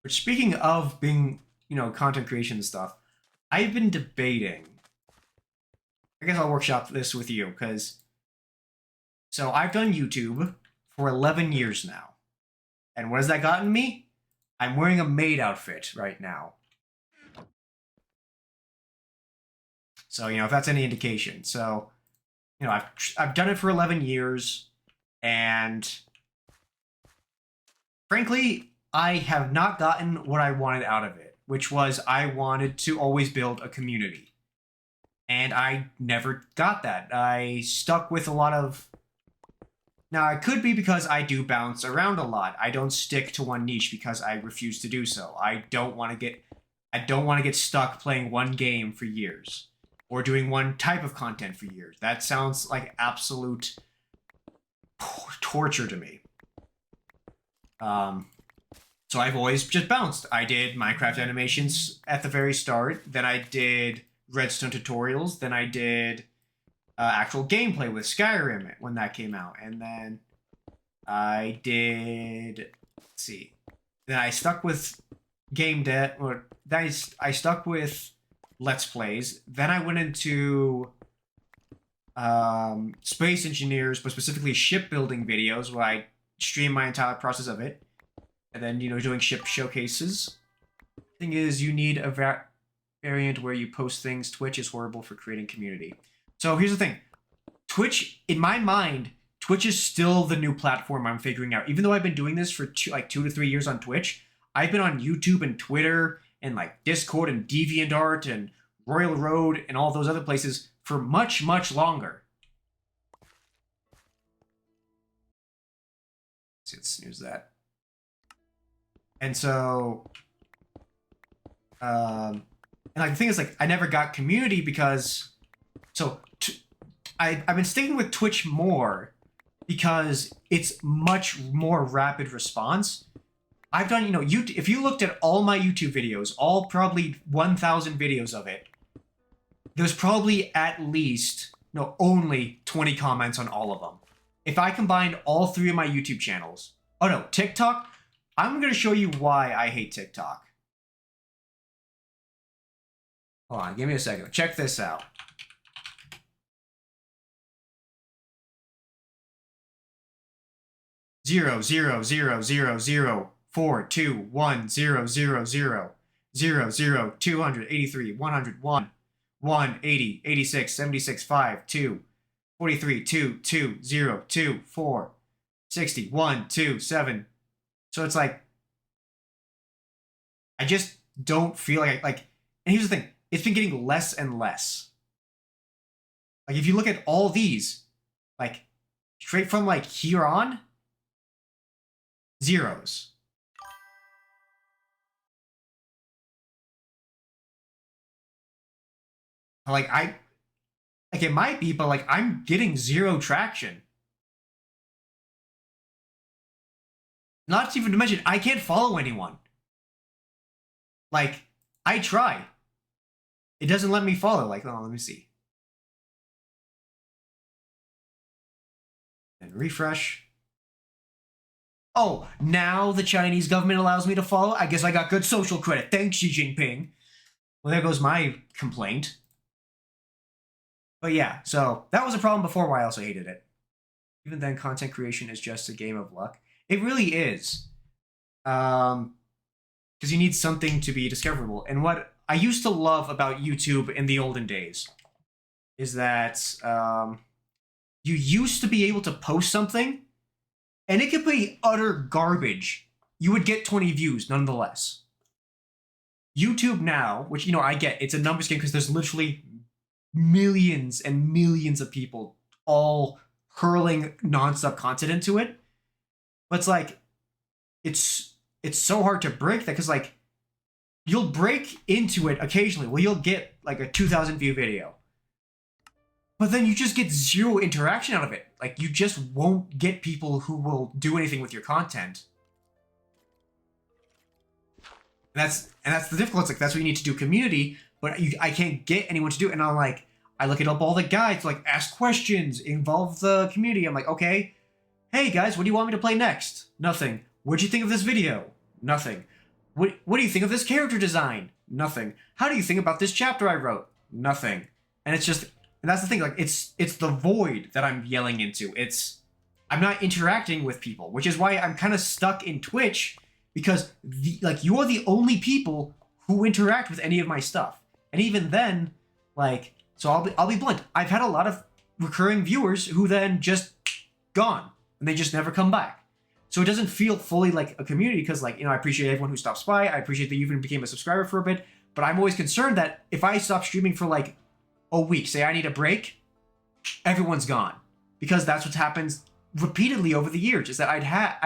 But speaking of being, content creation and stuff, I've been debating. I guess I'll workshop this with you because so I've done YouTube for 11 years now. And what has that gotten me? I'm wearing a maid outfit right now. So, if that's any indication. So, I've done it for 11 years and frankly, I have not gotten what I wanted out of it, which was I wanted to always build a community. And I never got that. I stuck with a lot of. Now, it could be because I do bounce around a lot. I don't stick to one niche because I refuse to do so. I don't want to get stuck playing one game for years or doing one type of content for years. That sounds like absolute torture to me. So I've always just bounced. I did Minecraft animations at the very start. Then I did Redstone tutorials. Then I did actual gameplay with Skyrim when that came out. And then I did, let's see. Then I stuck with game dev, or I stuck with Let's Plays. Then I went into space engineers, but specifically shipbuilding videos where I stream my entire process of it. And then, doing ship showcases. Thing is, you need a variant where you post things. Twitch is horrible for creating community. So here's the thing. Twitch, in my mind, Twitch is still the new platform I'm figuring out. Even though I've been doing this for 2 to 3 years on Twitch, I've been on YouTube and Twitter and Discord and DeviantArt and Royal Road and all those other places for much, much longer. Let's snooze that. And so, and the thing is, I never got community because, I've been sticking with Twitch more because it's much more rapid response. I've done, if you looked at all my YouTube videos, all probably 1,000 videos of it, there's probably at least, only 20 comments on all of them. If I combined all 3 of my YouTube channels, TikTok, I'm going to show you why I hate TikTok. Hold on, give me a second. Check this out. Zero zero zero zero zero 421000000 283 101 180 86 76 5 2 43 2 2 0 2 4 60 1 2 7. So it's I just don't feel and here's the thing, it's been getting less and less. If you look at all these, straight from here on, zeros. It might be, but I'm getting zero traction. Not even to mention, I can't follow anyone. I try. It doesn't let me follow. Let me see. And refresh. Oh, now the Chinese government allows me to follow? I guess I got good social credit. Thanks, Xi Jinping. Well, there goes my complaint. But yeah, so that was a problem before why I also hated it. Even then, content creation is just a game of luck. It really is. Because you need something to be discoverable. And what I used to love about YouTube in the olden days is that you used to be able to post something, and it could be utter garbage. You would get 20 views nonetheless. YouTube now, which, I get, it's a numbers game because there's literally millions and millions of people all hurling nonstop content into it. But it's so hard to break that because you'll break into it occasionally. Well, you'll get a 2,000 view video. But then you just get zero interaction out of it. You just won't get people who will do anything with your content. And that's the difficulty. That's what you need to do community, but I can't get anyone to do it. And I look at up all the guides, ask questions, involve the community. I'm okay. Hey guys, what do you want me to play next? Nothing. What'd you think of this video? Nothing. What do you think of this character design? Nothing. How do you think about this chapter I wrote? Nothing. And it's just, and that's the thing, like it's the void that I'm yelling into. I'm not interacting with people, which is why I'm kind of stuck in Twitch, because you're the only people who interact with any of my stuff. And even then, like, so I'll be blunt. I've had a lot of recurring viewers who then just gone and they just never come back. So it doesn't feel fully like a community because, like, you know, I appreciate everyone who stops by. I appreciate that you even became a subscriber for a bit. But I'm always concerned that if I stop streaming for like a week, say I need a break, everyone's gone. Because that's what happens repeatedly over the years, is that I've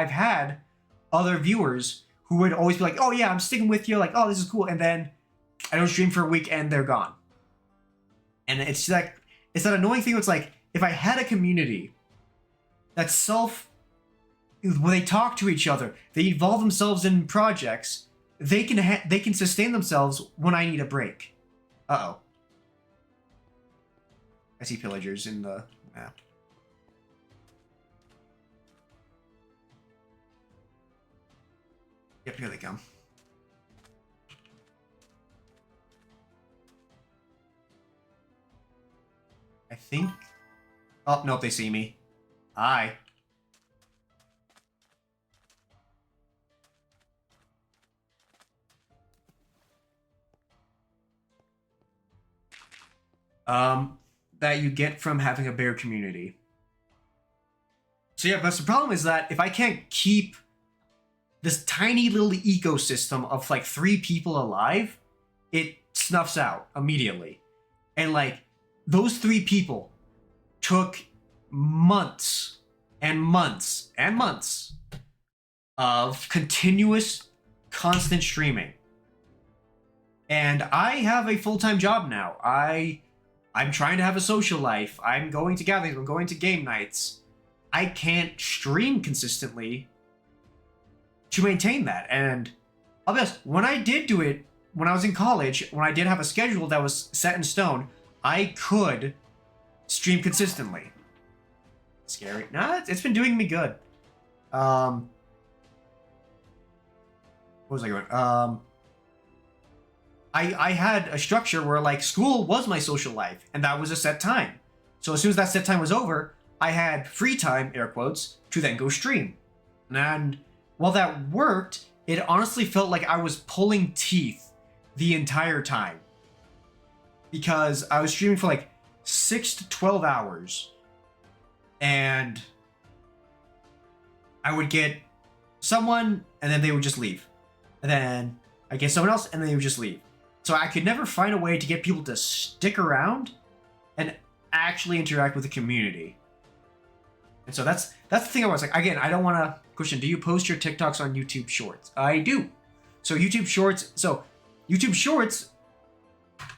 had other viewers who would always be like, oh yeah, I'm sticking with you, like, oh, this is cool. And then I don't stream for a week and they're gone. And it's like, it's that annoying thing where it's like, if I had a community that's where they talk to each other, they involve themselves in projects, they can sustain themselves when I need a break. Uh-oh. I see pillagers in the map. Yep, here they come. I think... Oh, nope, they see me. Hi. That you get from having a bigger community. So yeah, but the problem is that if I can't keep this tiny little ecosystem of like 3 people alive, it snuffs out immediately. And like, those 3 people took months and months and months of continuous, constant streaming. And I have a full-time job now. I'm trying to have a social life. I'm going to gatherings. I'm going to game nights. I can't stream consistently to maintain that. And I'll be honest, when I did do it, when I was in college, when I did have a schedule that was set in stone, I could stream consistently. Scary. Nah, it's been doing me good. What was I going? I had a structure where like school was my social life and that was a set time. So as soon as that set time was over, I had free time, air quotes, to then go stream. And while that worked, it honestly felt like I was pulling teeth the entire time. Because I was streaming for like 6 to 12 hours. And I would get someone and then they would just leave. And then I'd get someone else and then they would just leave. So I could never find a way to get people to stick around and actually interact with the community. And so that's the thing I was like, again, I don't want to question, do you post your TikToks on YouTube Shorts? I do. So YouTube Shorts,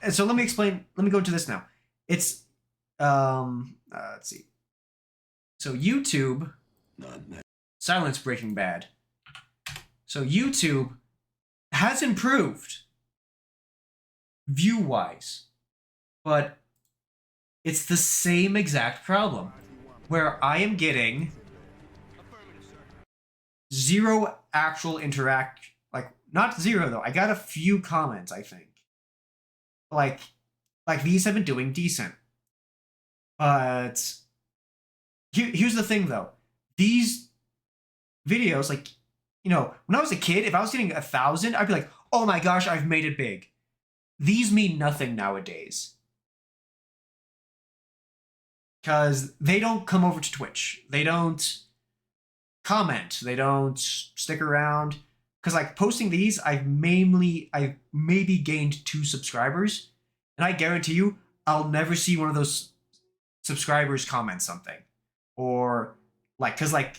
and so let me explain, let me go into this now. It's, let's see. So YouTube, silence Breaking Bad. So YouTube has improved view-wise, but it's the same exact problem where I am getting 0 actual interact, like not 0 though. I got a few comments, I think. Like these have been doing decent. But here's the thing though. These videos, like, you know, when I was a kid, if I was getting 1,000, I'd be like, oh my gosh, I've made it big. These mean nothing nowadays. Because they don't come over to Twitch. They don't comment. They don't stick around. Because like posting these, I've maybe gained 2 subscribers. And I guarantee you, I'll never see one of those subscribers comment something. Or like, because like,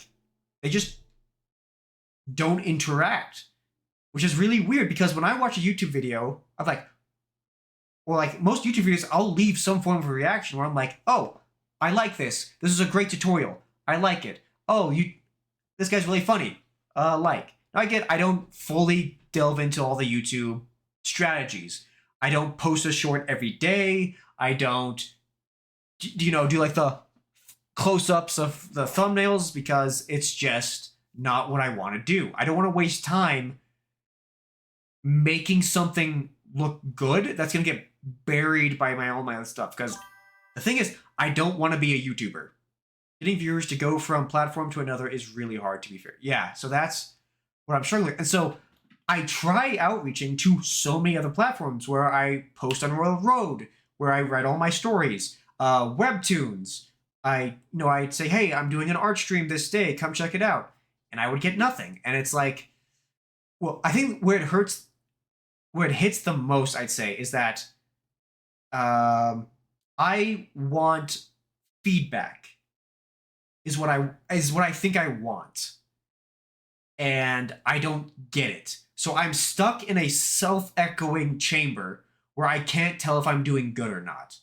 they just don't interact. Which is really weird because when I watch a YouTube video, I'm like, or like most YouTube videos, I'll leave some form of a reaction where I'm like, oh, I like this. This is a great tutorial. I like it. Oh, this guy's really funny. Like. Now I don't fully delve into all the YouTube strategies. I don't post a short every day. I don't, do like the close-ups of the thumbnails because it's just not what I want to do. I don't want to waste time making something look good that's gonna get buried by all my other stuff. Because the thing is, I don't want to be a YouTuber. Getting viewers to go from platform to another is really hard, to be fair. Yeah, so that's what I'm struggling with. And so I try outreaching to so many other platforms where I post on Royal Road, where I write all my stories, webtoons. I'd say, hey, I'm doing an art stream this day, come check it out. And I would get nothing. And it's like, well, I think where it hits the most, I'd say, is that I want feedback is what I think I want. And I don't get it. So I'm stuck in a self-echoing chamber where I can't tell if I'm doing good or not.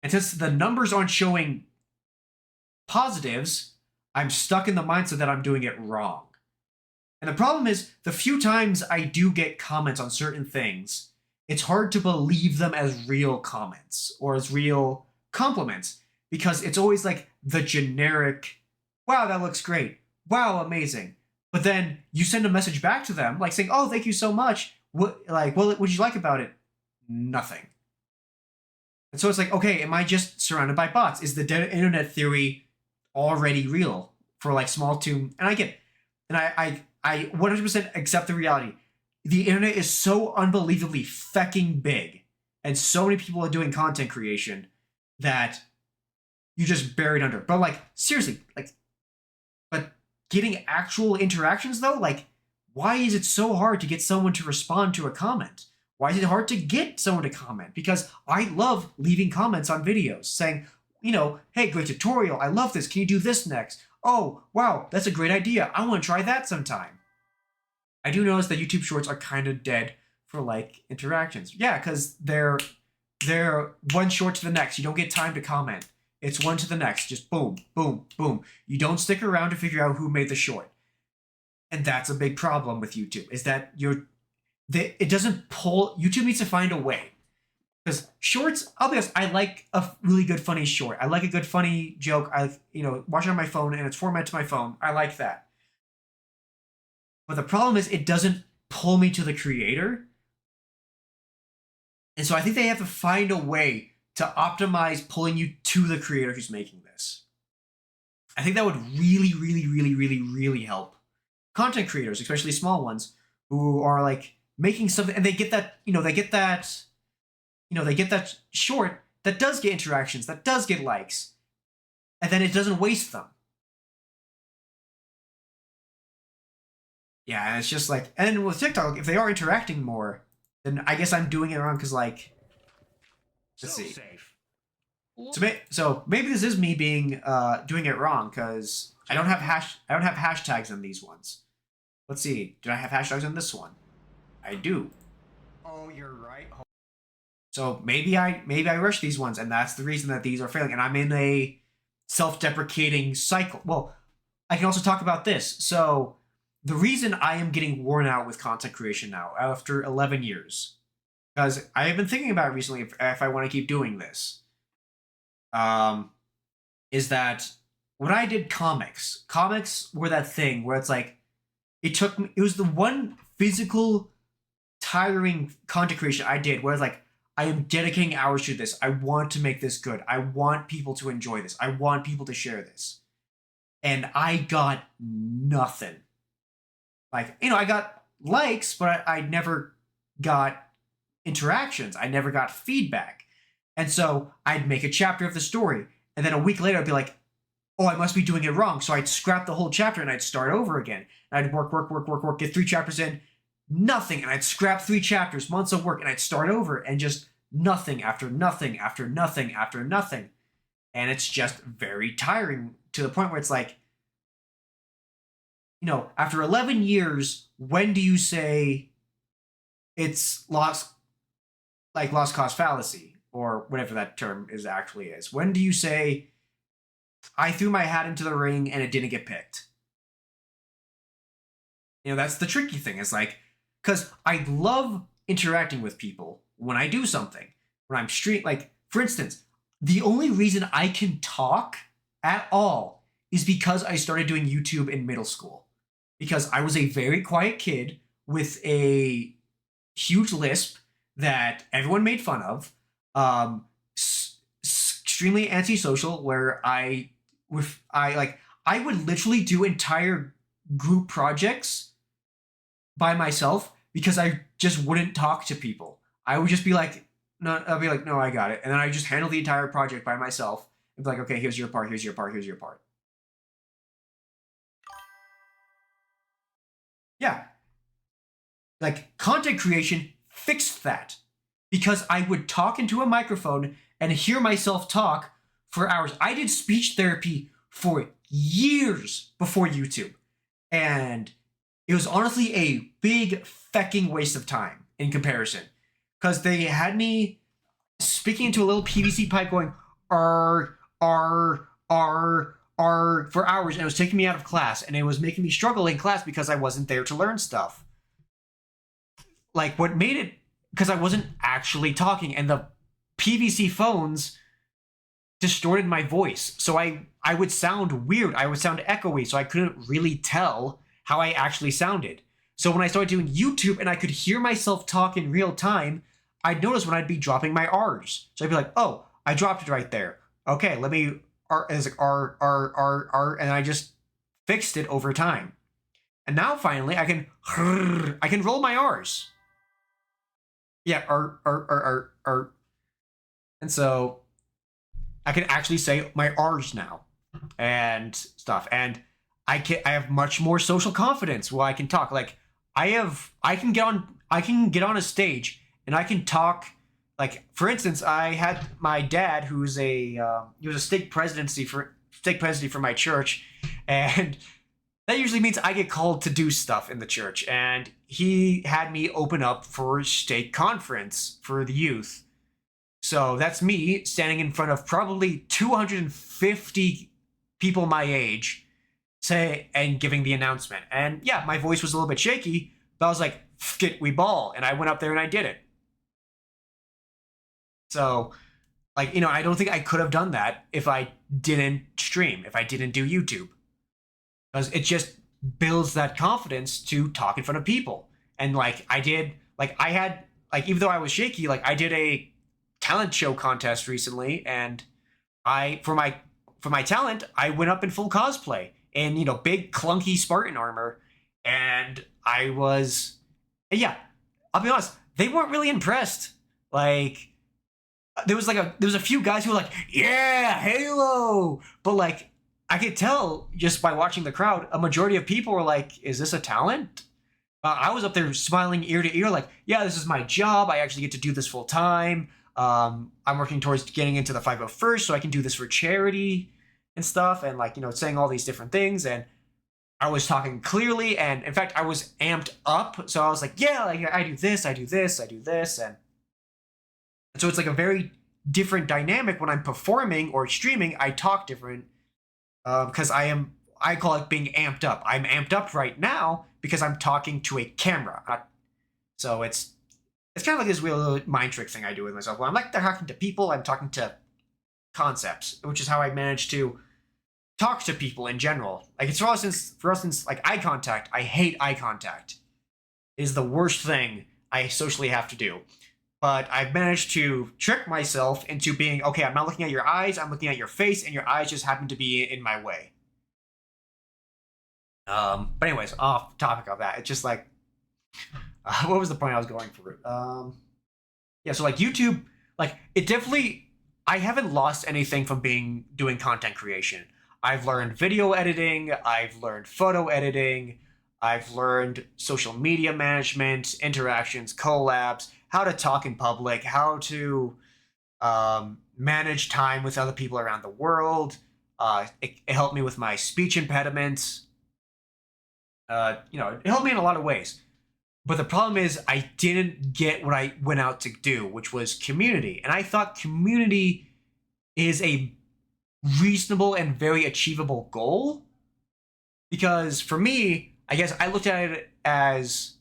And since the numbers aren't showing positives, I'm stuck in the mindset that I'm doing it wrong. And the problem is, the few times I do get comments on certain things, it's hard to believe them as real comments or as real compliments, because it's always like the generic, wow, that looks great. Wow, amazing. But then you send a message back to them, like saying, "Oh, thank you so much. What did you like about it?" Nothing. And so it's like, okay, am I just surrounded by bots? Is the internet theory already real for like small to? And I get it. And I 100% accept the reality. The internet is so unbelievably fecking big, and so many people are doing content creation that you just buried under. But like, seriously, like, but getting actual interactions though, like, why is it so hard to get someone to respond to a comment? Why is it hard to get someone to comment? Because I love leaving comments on videos saying, hey, great tutorial. I love this. Can you do this next? Oh, wow, that's a great idea. I want to try that sometime. I do notice that YouTube Shorts are kind of dead for like interactions. Yeah, because they're one short to the next. You don't get time to comment. It's one to the next. Just boom, boom, boom. You don't stick around to figure out who made the short. And that's a big problem with YouTube, is that it doesn't pull. YouTube needs to find a way. Because shorts, I'll be honest, I like a really good funny short. I like a good funny joke. Watch it on my phone and it's formatted to my phone. I like that. But the problem is it doesn't pull me to the creator. And so I think they have to find a way to optimize pulling you to the creator who's making this. I think that would really, really, really, really, really help content creators, especially small ones, who are like making something, and they get that short that does get interactions, that does get likes, and then it doesn't waste them. Yeah, and it's just like, and with TikTok, if they are interacting more, then I guess I'm doing it wrong, because like, let's see. Safe. So maybe this is me being doing it wrong, because I don't have hashtags on these ones. Let's see. Did I have hashtags on this one? I do. Oh, you're right. So maybe I rushed these ones, and that's the reason that these are failing. And I'm in a self-deprecating cycle. Well, I can also talk about this. So the reason I am getting worn out with content creation now after 11 years, because I have been thinking about it recently if I want to keep doing this, is that when I did comics were that thing where it's like, it was the one physical tiring content creation I did where it's like, I am dedicating hours to this. I want to make this good. I want people to enjoy this. I want people to share this. And I got nothing. Like, I got likes, but I never got interactions. I never got feedback. And so I'd make a chapter of the story, and then a week later I'd be like, oh, I must be doing it wrong. So I'd scrap the whole chapter and I'd start over again. And I'd work, get 3 chapters in, nothing. And I'd scrap 3 chapters, months of work, and I'd start over, and just nothing after nothing after nothing after nothing. And it's just very tiring, to the point where it's like, after 11 years, when do you say it's lost cause fallacy, or whatever that term actually is? When do you say, I threw my hat into the ring and it didn't get picked? That's the tricky thing. It's like, because I love interacting with people when I do something. When I'm like, for instance, the only reason I can talk at all is because I started doing YouTube in middle school. Because I was a very quiet kid with a huge lisp that everyone made fun of. Extremely antisocial, where I would literally do entire group projects by myself because I just wouldn't talk to people. I would just be like, no, I'll be like, no, I got it, and then I just handle the entire project by myself and be like, okay, here's your part, here's your part, here's your part. Yeah, like content creation fixed that because I would talk into a microphone and hear myself talk for hours. I did speech therapy for years before YouTube, and it was honestly a big fecking waste of time in comparison because they had me speaking into a little PVC pipe going R for hours, and it was taking me out of class, and it was making me struggle in class because I wasn't there to learn stuff. Like what made it, because I wasn't actually talking, and the PVC phones distorted my voice, so I would sound weird. I would sound echoey, so I couldn't really tell how I actually sounded. So when I started doing YouTube and I could hear myself talk in real time, I'd notice when I'd be dropping my R's. So I'd be like, oh, I dropped it right there. Okay, let me R, and it's like R, and I just fixed it over time. And now finally I can roll my R's. Yeah, R. And so I can actually say my R's now and stuff. And I have much more social confidence where I can talk. Like I can get on a stage and I can talk. Like for instance, I had my dad, he was a stake presidency for my church, and that usually means I get called to do stuff in the church. And he had me open up for stake conference for the youth. So that's me standing in front of probably 250 people my age, and giving the announcement. And yeah, my voice was a little bit shaky, but I was like, "F it, we ball," and I went up there and I did it. So, like, I don't think I could have done that if I didn't stream, if I didn't do YouTube, because it just builds that confidence to talk in front of people. And like I had even though I was shaky, like I did a talent show contest recently, and for my talent, I went up in full cosplay in big clunky Spartan armor, and yeah, I'll be honest, they weren't really impressed. Like there was a few guys who were like, yeah, Halo, but like I could tell just by watching the crowd, a majority of people were like, is this a talent? I was up there smiling ear to ear, like, yeah, this is my job. I actually get to do this full time. I'm working towards getting into the 501st, so I can do this for charity and stuff, and saying all these different things. And I was talking clearly, and in fact, I was amped up. So I was like, yeah, like I do this, I do this, I do this, and so it's like a very different dynamic when I'm performing or streaming. I talk different because I call it being amped up. I'm amped up right now because I'm talking to a camera. So it's kind of like this weird mind trick thing I do with myself. When I'm like talking to people, I'm talking to concepts, which is how I manage to talk to people in general. Like it's for us, like eye contact. I hate eye contact. It is the worst thing I socially have to do. But I've managed to trick myself into being, okay, I'm not looking at your eyes, I'm looking at your face, and your eyes just happen to be in my way. But anyways, off topic of that, it's just like, what was the point I was going for? Yeah, so like YouTube, like it definitely, I haven't lost anything from doing content creation. I've learned video editing, I've learned photo editing, I've learned social media management, interactions, collabs, how to talk in public, how to manage time with other people around the world. It helped me with my speech impediments. It helped me in a lot of ways. But the problem is I didn't get what I went out to do, which was community. And I thought community is a reasonable and very achievable goal. Because for me, I guess I looked at it as,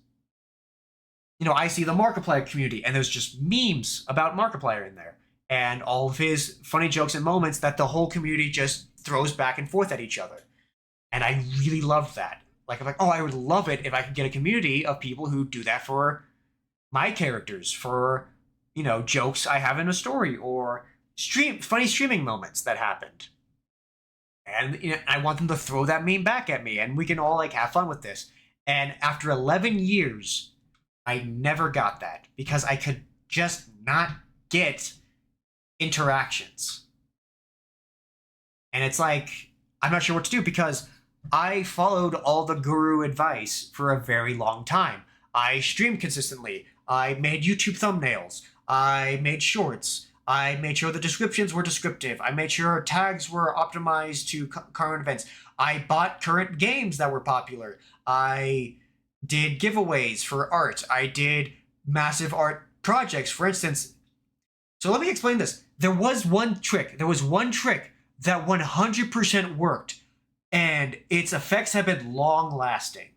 I see the Markiplier community, and there's just memes about Markiplier in there. And all of his funny jokes and moments that the whole community just throws back and forth at each other. And I really loved that. Like, I'm like, oh, I would love it if I could get a community of people who do that for my characters for, jokes I have in a story or funny streaming moments that happened. And I want them to throw that meme back at me, and we can all like have fun with this. And after 11 years, I never got that because I could just not get interactions. And it's like, I'm not sure what to do because I followed all the guru advice for a very long time. I streamed consistently. I made YouTube thumbnails. I made shorts. I made sure the descriptions were descriptive. I made sure tags were optimized to current events. I bought current games that were popular. I did giveaways for art. I did massive art projects. For instance, so let me explain this. There was one trick that 100% worked, and its effects have been long lasting.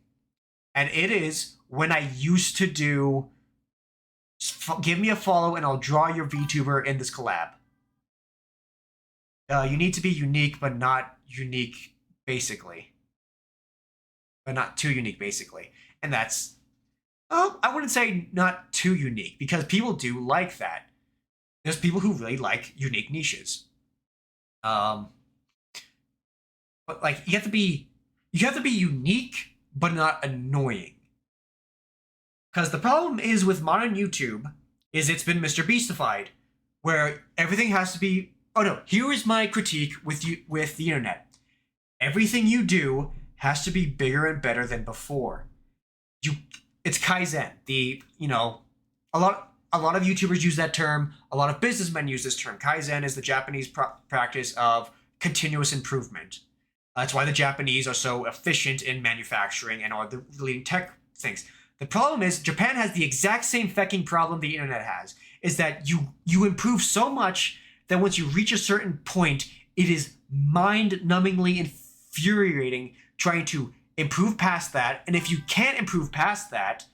And it is when I used to do give me a follow and I'll draw your VTuber in this collab. You need to be unique, but not unique, basically. But not too unique, basically. And that's, I wouldn't say not too unique, because people do like that. There's people who really like unique niches. But like, you have to be unique, but not annoying. Because the problem is with modern YouTube is it's been Mr. Beastified, where everything has to be. Oh no! Here is my critique with the internet. Everything you do has to be bigger and better than before. It's Kaizen. A lot of YouTubers use that term. A lot of businessmen use this term. Kaizen is the Japanese practice of continuous improvement. That's why the Japanese are so efficient in manufacturing and are the leading tech things. The problem is Japan has the exact same fucking problem the internet has, is that you improve so much that once you reach a certain point, it is mind-numbingly infuriating trying to improve past that. And if you can't improve past that,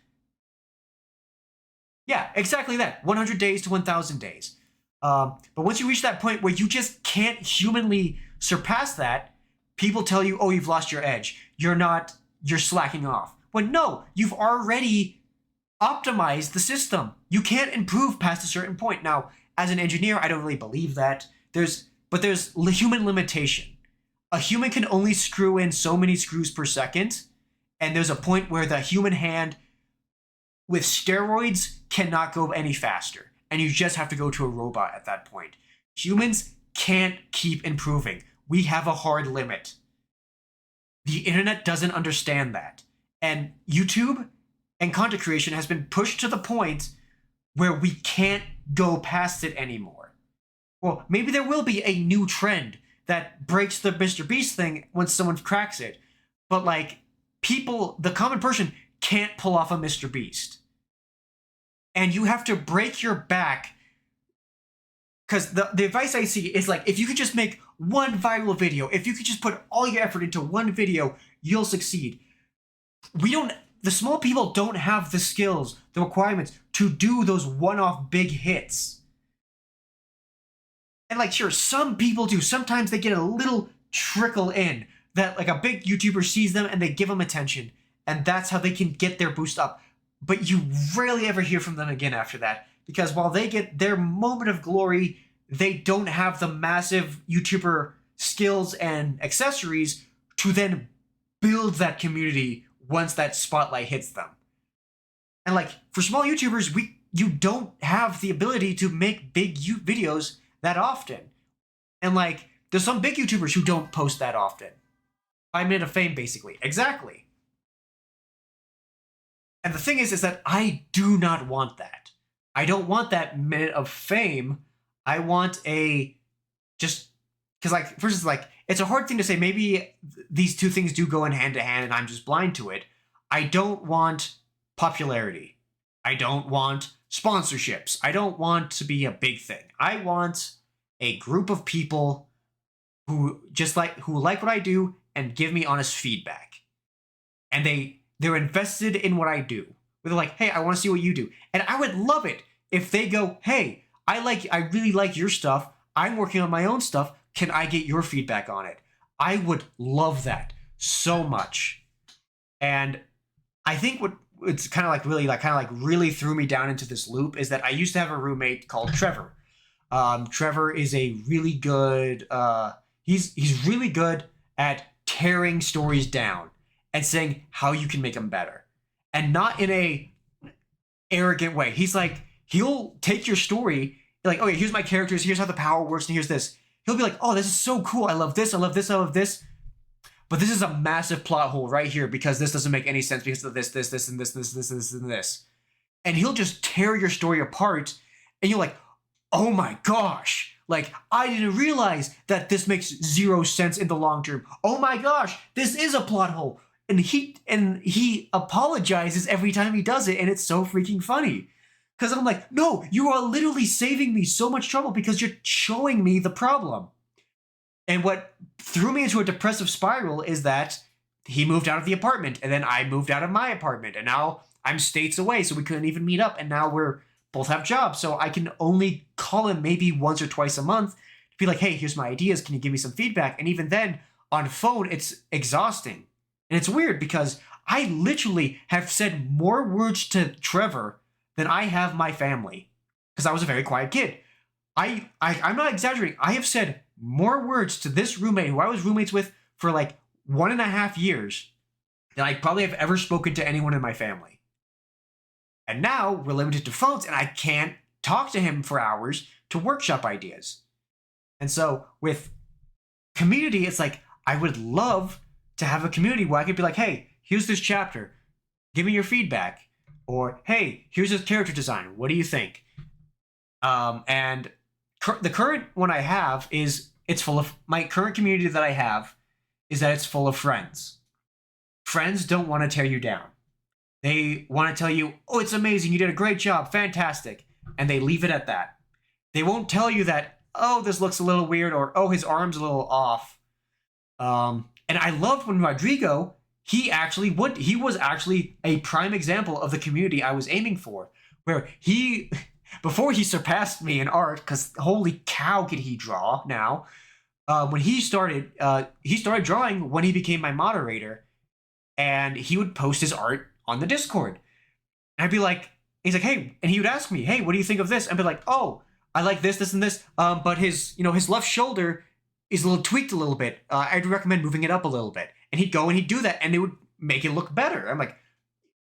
yeah, exactly that, 100 days to 1,000 days. But once you reach that point where you just can't humanly surpass that, people tell you, oh, you've lost your edge. You're slacking off. When no, you've already optimized the system. You can't improve past a certain point. Now, as an engineer, I don't really believe that. There's human limitation. A human can only screw in so many screws per second, and there's a point where the human hand with steroids cannot go any faster, and you just have to go to a robot at that point. Humans can't keep improving. We have a hard limit. The internet doesn't understand that. And YouTube and content creation has been pushed to the point where we can't go past it anymore. Well, maybe there will be a new trend that breaks the Mr. Beast thing when someone cracks it. But like, the common person can't pull off a Mr. Beast. And you have to break your back. Because the advice I see is like, if you could just make one viral video, if you could just put all your effort into one video, you'll succeed. The small people don't have the skills, the requirements to do those one-off big hits. And like, sure, some people do. Sometimes they get a little trickle in that like a big YouTuber sees them and they give them attention. And that's how they can get their boost up. But you rarely ever hear from them again after that. Because while they get their moment of glory, they don't have the massive YouTuber skills and accessories to then build that community once that spotlight hits them. And like, for small YouTubers, you don't have the ability to make big videos that often. And like, there's some big YouTubers who don't post that often. 5 minutes of fame, basically. Exactly. And the thing is that I do not want that. I don't want that minute of fame. I want because like, for instance, like, it's a hard thing to say. Maybe these two things do go in hand to hand and I'm just blind to it. I don't want popularity. I don't want sponsorships. I don't want to be a big thing. I want a group of people who like what I do and give me honest feedback. And they're invested in what I do. They're like, hey, I want to see what you do. And I would love it if they go, hey, I really like your stuff. I'm working on my own stuff. Can I get your feedback on it? I would love that so much. And I think it's kind of like really threw me down into this loop is that I used to have a roommate called Trevor. Trevor is a really good. He's really good at tearing stories down and saying how you can make them better, and not in a arrogant way. He's like he'll take your story like, okay, here's my characters, here's how the power works, and here's this. He'll be like, oh, this is so cool. I love this. I love this. I love this. But this is a massive plot hole right here because this doesn't make any sense because of this, and this, and this. And he'll just tear your story apart, and you're like, oh my gosh. Like, I didn't realize that this makes zero sense in the long term. Oh my gosh, this is a plot hole. And he apologizes every time he does it, and it's so freaking funny. Because I'm like, no, you are literally saving me so much trouble because you're showing me the problem. And what threw me into a depressive spiral is that he moved out of the apartment, and then I moved out of my apartment, and now I'm states away, so we couldn't even meet up, and now we're both have jobs, so I can only call him maybe once or twice a month to be like, hey, here's my ideas, can you give me some feedback? And even then, on phone, it's exhausting. And it's weird because I literally have said more words to Trevor than I have my family, because I was a very quiet kid. I'm not exaggerating. I have said more words to this roommate who I was roommates with for like 1.5 years than I probably have ever spoken to anyone in my family. And now we're limited to phones, and I can't talk to him for hours to workshop ideas. And so with community, it's like, I would love to have a community where I could be like, hey, here's this chapter, give me your feedback. Or, hey, here's this character design, what do you think? And the current one I have is, it's full of, my current community that I have is that it's full of friends. Friends don't want to tear you down. They want to tell you, oh, it's amazing, you did a great job, fantastic. And they leave it at that. They won't tell you that, oh, this looks a little weird, or, oh, his arm's a little off. And I loved when Rodrigo, he was actually a prime example of the community I was aiming for, where before he surpassed me in art, because holy cow could he draw now, when he started drawing when he became my moderator, and he would post his art on the Discord. And I'd be like, he's like, hey, and he would ask me, hey, what do you think of this? I'd be like, oh, I like this, this, and this, but his left shoulder is a little tweaked a little bit. I'd recommend moving it up a little bit. And he'd go and he'd do that, and it would make it look better. I'm like,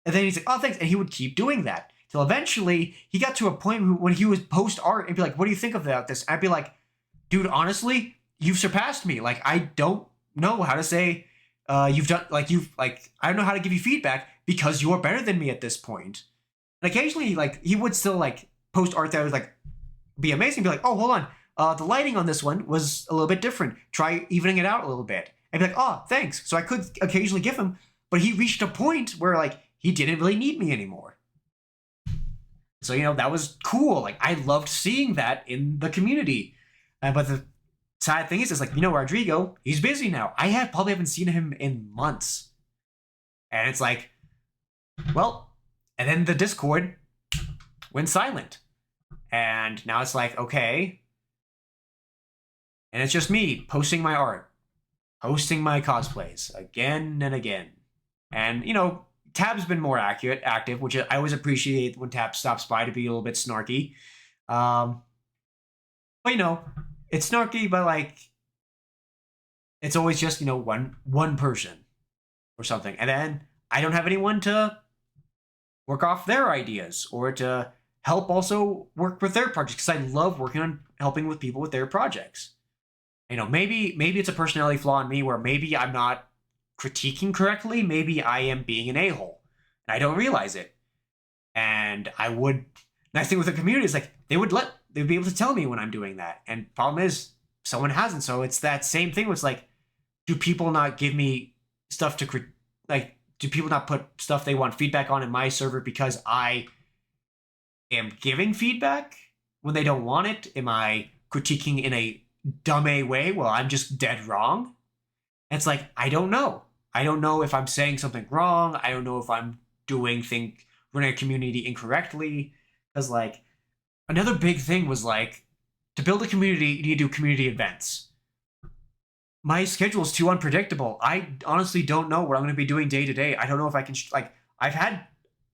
and then he's like, oh, thanks. And he would keep doing that. Till eventually he got to a point when he would post art and be like, what do you think about this? I'd be like, dude, honestly, you've surpassed me. Like, I don't know how to say, I don't know how to give you feedback because you are better than me at this point. And occasionally, like, he would still, like, post art that would, like, be amazing. Be like, oh, hold on. The lighting on this one was a little bit different. Try evening it out a little bit. And be like, oh, thanks. So I could occasionally give him, but he reached a point where, like, he didn't really need me anymore. So, that was cool. Like, I loved seeing that in the community. But the sad thing is, like, Rodrigo, he's busy now. I probably haven't seen him in months. And it's like, well, and then the Discord went silent. And now it's like, okay. And it's just me posting my art, posting my cosplays again and again. And, Tab's been more active, which I always appreciate when Tab stops by to be a little bit snarky. But, it's snarky, but, like, it's always just, one person or something. And then I don't have anyone to work off their ideas or to help also work with their projects, because I love working on helping with people with their projects. Maybe it's a personality flaw in me where maybe I'm not critiquing correctly. Maybe I am being an a-hole and I don't realize it. And nice thing with the community is, like, they'd be able to tell me when I'm doing that. And problem is, someone hasn't. So it's that same thing where it's like, do people not give me stuff to do people not put stuff they want feedback on in my server because I am giving feedback when they don't want it? Am I critiquing in a dumb a way? Well, I'm just dead wrong. And it's like, I don't know. I don't know if I'm saying something wrong. I don't know if I'm running a community incorrectly. Because, like, another big thing was, like, to build a community, you need to do community events. My schedule is too unpredictable. I honestly don't know what I'm going to be doing day to day. I don't know if I can, I've had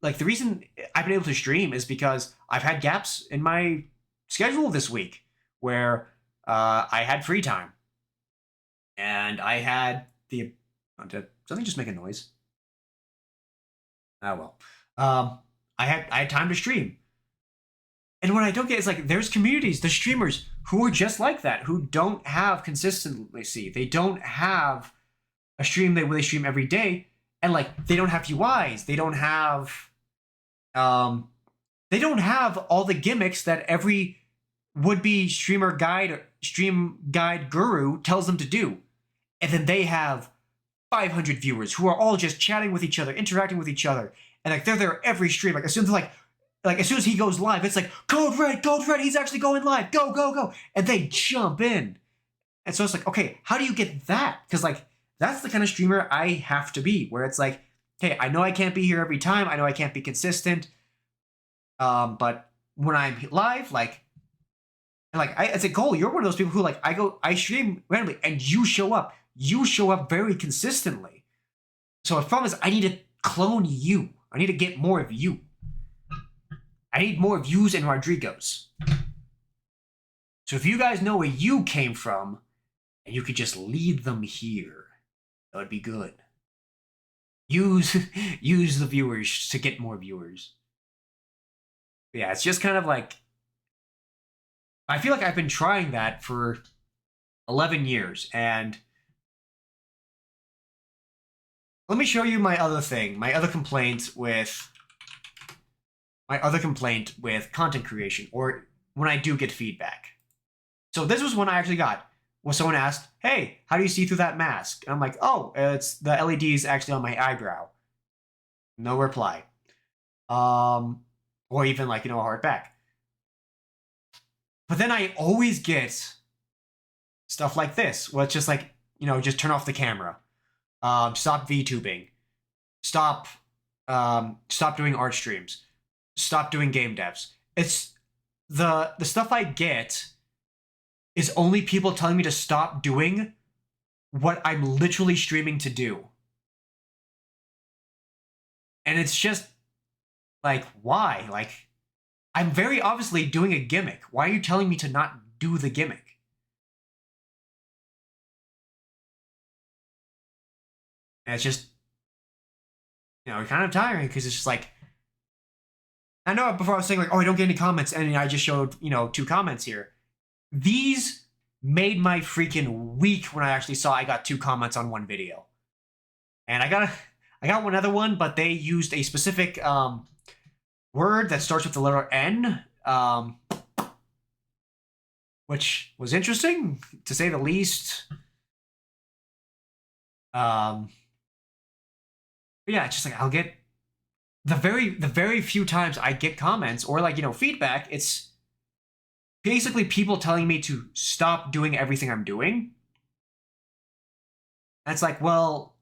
like the reason I've been able to stream is because I've had gaps in my schedule this week where I had free time and I had the. Did something just make a noise? Oh well. I had time to stream. And what I don't get is like there's communities, the streamers who are just like that, who don't have consistency. They don't have a stream where they stream every day, and like they don't have UIs. Um they don't have all the gimmicks that every would-be stream guide guru tells them to do. And then they have 500 viewers who are all just chatting with each other, interacting with each other, and like they're there every stream. Like as soon as he goes live, it's like code red, he's actually going live, go, go, go, and they jump in. And so it's like, okay, how do you get that? Because like that's the kind of streamer I have to be, where it's like, hey, I know I can't be here every time, I know I can't be consistent, but when I'm live, it's a goal. You're one of those people who like I stream randomly, and you show up. You show up very consistently. So the problem is, I need to clone you. I need to get more of you. I need more views and Rodrigos. So if you guys know where you came from, and you could just lead them here, that would be good. Use the viewers to get more viewers. But yeah, it's just kind of like, I feel like I've been trying that for 11 years, and let me show you my other thing, my other complaint with content creation, or when I do get feedback. So this was one I actually got. Well, someone asked, hey, how do you see through that mask? And I'm like, oh, it's the LEDs actually on my eyebrow. No reply. Or even like, a heart back. But then I always get stuff like this, where it's just like, just turn off the camera. Stop VTubing. Stop doing art streams. Stop doing game devs. It's the stuff I get is only people telling me to stop doing what I'm literally streaming to do. And it's just like, why? Like, I'm very obviously doing a gimmick. Why are you telling me to not do the gimmick? And it's just, kind of tiring, because it's just like, I know before I was saying like, oh, I don't get any comments, and I just showed, 2 comments here. These made my freaking week when I actually saw I got 2 comments on one video. And I got one other one, but they used a specific word that starts with the letter N, which was interesting, to say the least. But yeah, it's just like, I'll get the very few times I get comments or like, feedback, it's basically people telling me to stop doing everything I'm doing. And it's like, well,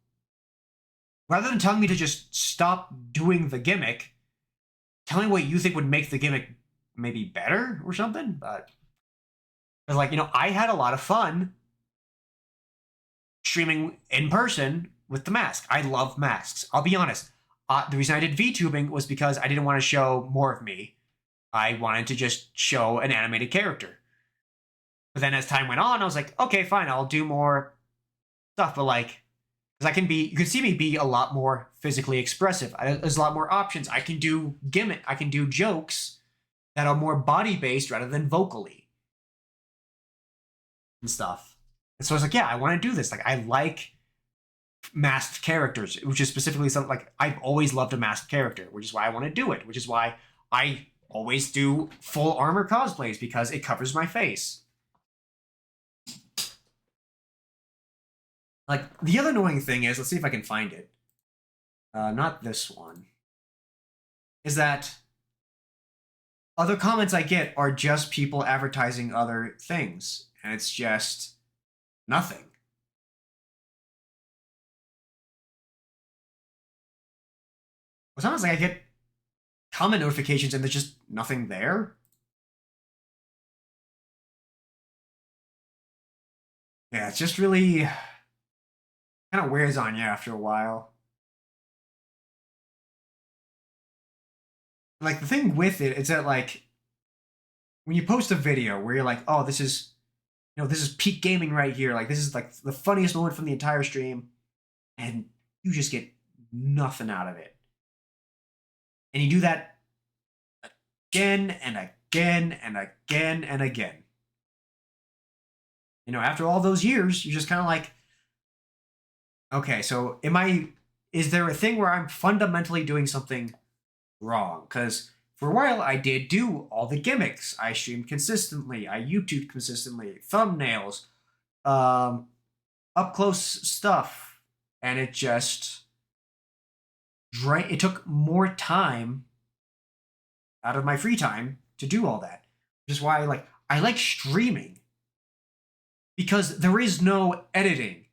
rather than telling me to just stop doing the gimmick, tell me what you think would make the gimmick maybe better or something. But like, I had a lot of fun streaming in person with the mask. I love masks. I'll be honest. The reason I did VTubing was because I didn't want to show more of me. I wanted to just show an animated character. But then as time went on, I was like, okay, fine, I'll do more stuff. But like, because you can see me be a lot more physically expressive. There's a lot more options. I can do gimmick. I can do jokes that are more body-based rather than vocally and stuff. And so I was like, yeah, I want to do this. Like, I like masked characters, which is specifically something like I've always loved a masked character, which is why I want to do it, which is why I always do full armor cosplays, because it covers my face. Like, the other annoying thing is, let's see if I can find it. Not this one. Is that other comments I get are just people advertising other things, and it's just nothing. Sometimes like I get comment notifications and there's just nothing there. Yeah, it's just really kind of wears on you after a while. like the thing with it is that like when you post a video where you're like, oh, this is this is peak gaming right here. Like this is like the funniest moment from the entire stream, and you just get nothing out of it. And you do that again and again and again and again. After all those years, you're just kind of like, okay, so is there a thing where I'm fundamentally doing something wrong? Because for a while, I did do all the gimmicks. I streamed consistently. I YouTubed consistently. Thumbnails, up close stuff. And it just it took more time out of my free time to do all that. Which is why I like streaming. Because there is no editing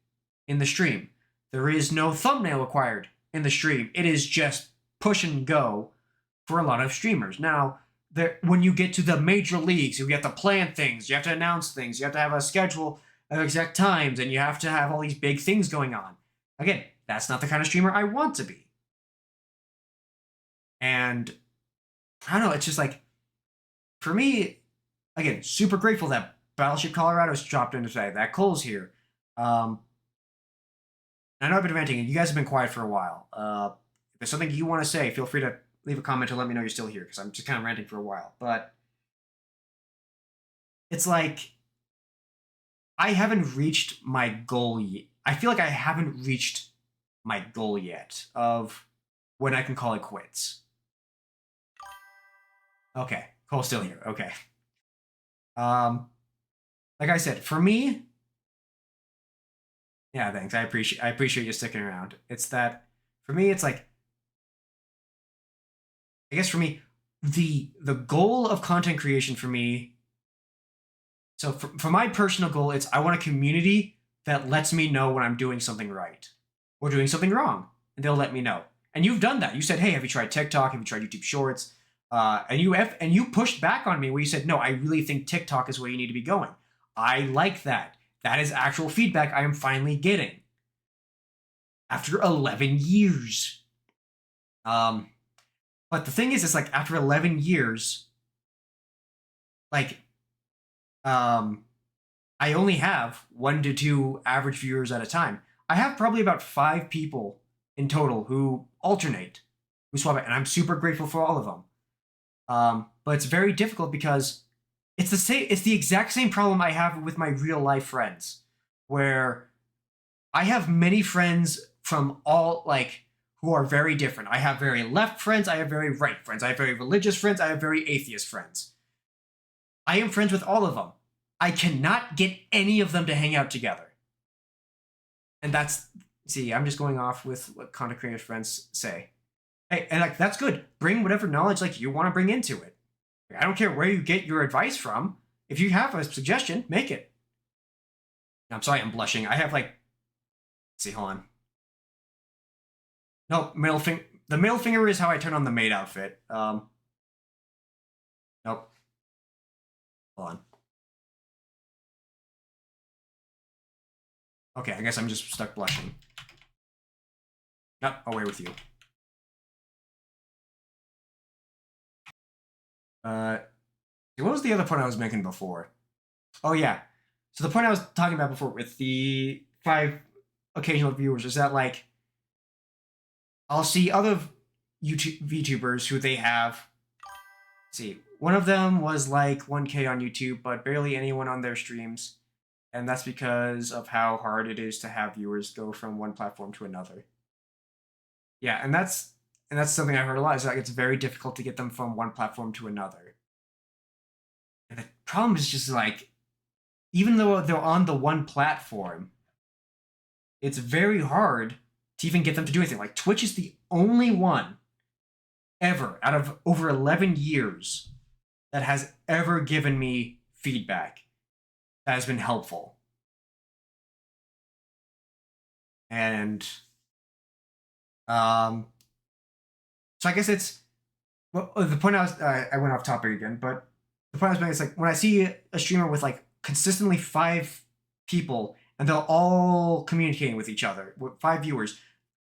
in the stream. There is no thumbnail required in the stream. It is just push and go for a lot of streamers. Now, when you get to the major leagues, you have to plan things, you have to announce things, you have to have a schedule of exact times, and you have to have all these big things going on. Again, that's not the kind of streamer I want to be. And I don't know, it's just like, for me, again, super grateful that Battleship Colorado's dropped in today. That Cole's here. I know I've been ranting, and you guys have been quiet for a while. If there's something you want to say, feel free to leave a comment or let me know you're still here, because I'm just kind of ranting for a while. But it's like, I haven't reached my goal yet. I feel like I haven't reached my goal yet of when I can call it quits. Okay, Cole's still here. Okay. Like I said, for me, yeah, thanks. I appreciate you sticking around. It's that for me, it's like, I guess for me, the goal of content creation for me. So for my personal goal, it's I want a community that lets me know when I'm doing something right or doing something wrong, and they'll let me know. And you've done that. You said, "Hey, have you tried TikTok? Have you tried YouTube Shorts?" And you pushed back on me where you said, "No, I really think TikTok is where you need to be going." I like that. That is actual feedback I am finally getting after 11 years. But the thing is, it's like after 11 years, like, I only have 1 to 2 average viewers at a time. I have probably about 5 people in total who alternate, who swap it, and I'm super grateful for all of them. But it's very difficult because it's the exact same problem I have with my real life friends, where I have many friends from all who are very different. I have very left friends, I have very right friends, I have very religious friends, I have very atheist friends. I am friends with all of them. I cannot get any of them to hang out together. And I'm just going off with what content creators friends say. Hey, and that's good. Bring whatever knowledge you want to bring into it. I don't care where you get your advice from. If you have a suggestion, make it. I'm sorry, I'm blushing. I have let's see, hold on. No, middle finger. The middle finger is how I turn on the maid outfit. Nope. Hold on. Okay, I guess I'm just stuck blushing. Nope, away with you. What was the other point I was making before? Oh yeah. So the point I was talking about before with the 5 occasional viewers is that I'll see other VTubers who they have. See, one of them was 1K on YouTube, but barely anyone on their streams. And that's because of how hard it is to have viewers go from one platform to another. Yeah, and that's something I heard a lot, is it's very difficult to get them from one platform to another. And the problem is just even though they're on the one platform, it's very hard to even get them to do anything. Twitch is the only one ever out of over 11 years that has ever given me feedback that has been helpful. And so I guess it's the point I went off topic again, but the point I was making is when I see a streamer with consistently 5 people and they're all communicating with each other, with 5 viewers,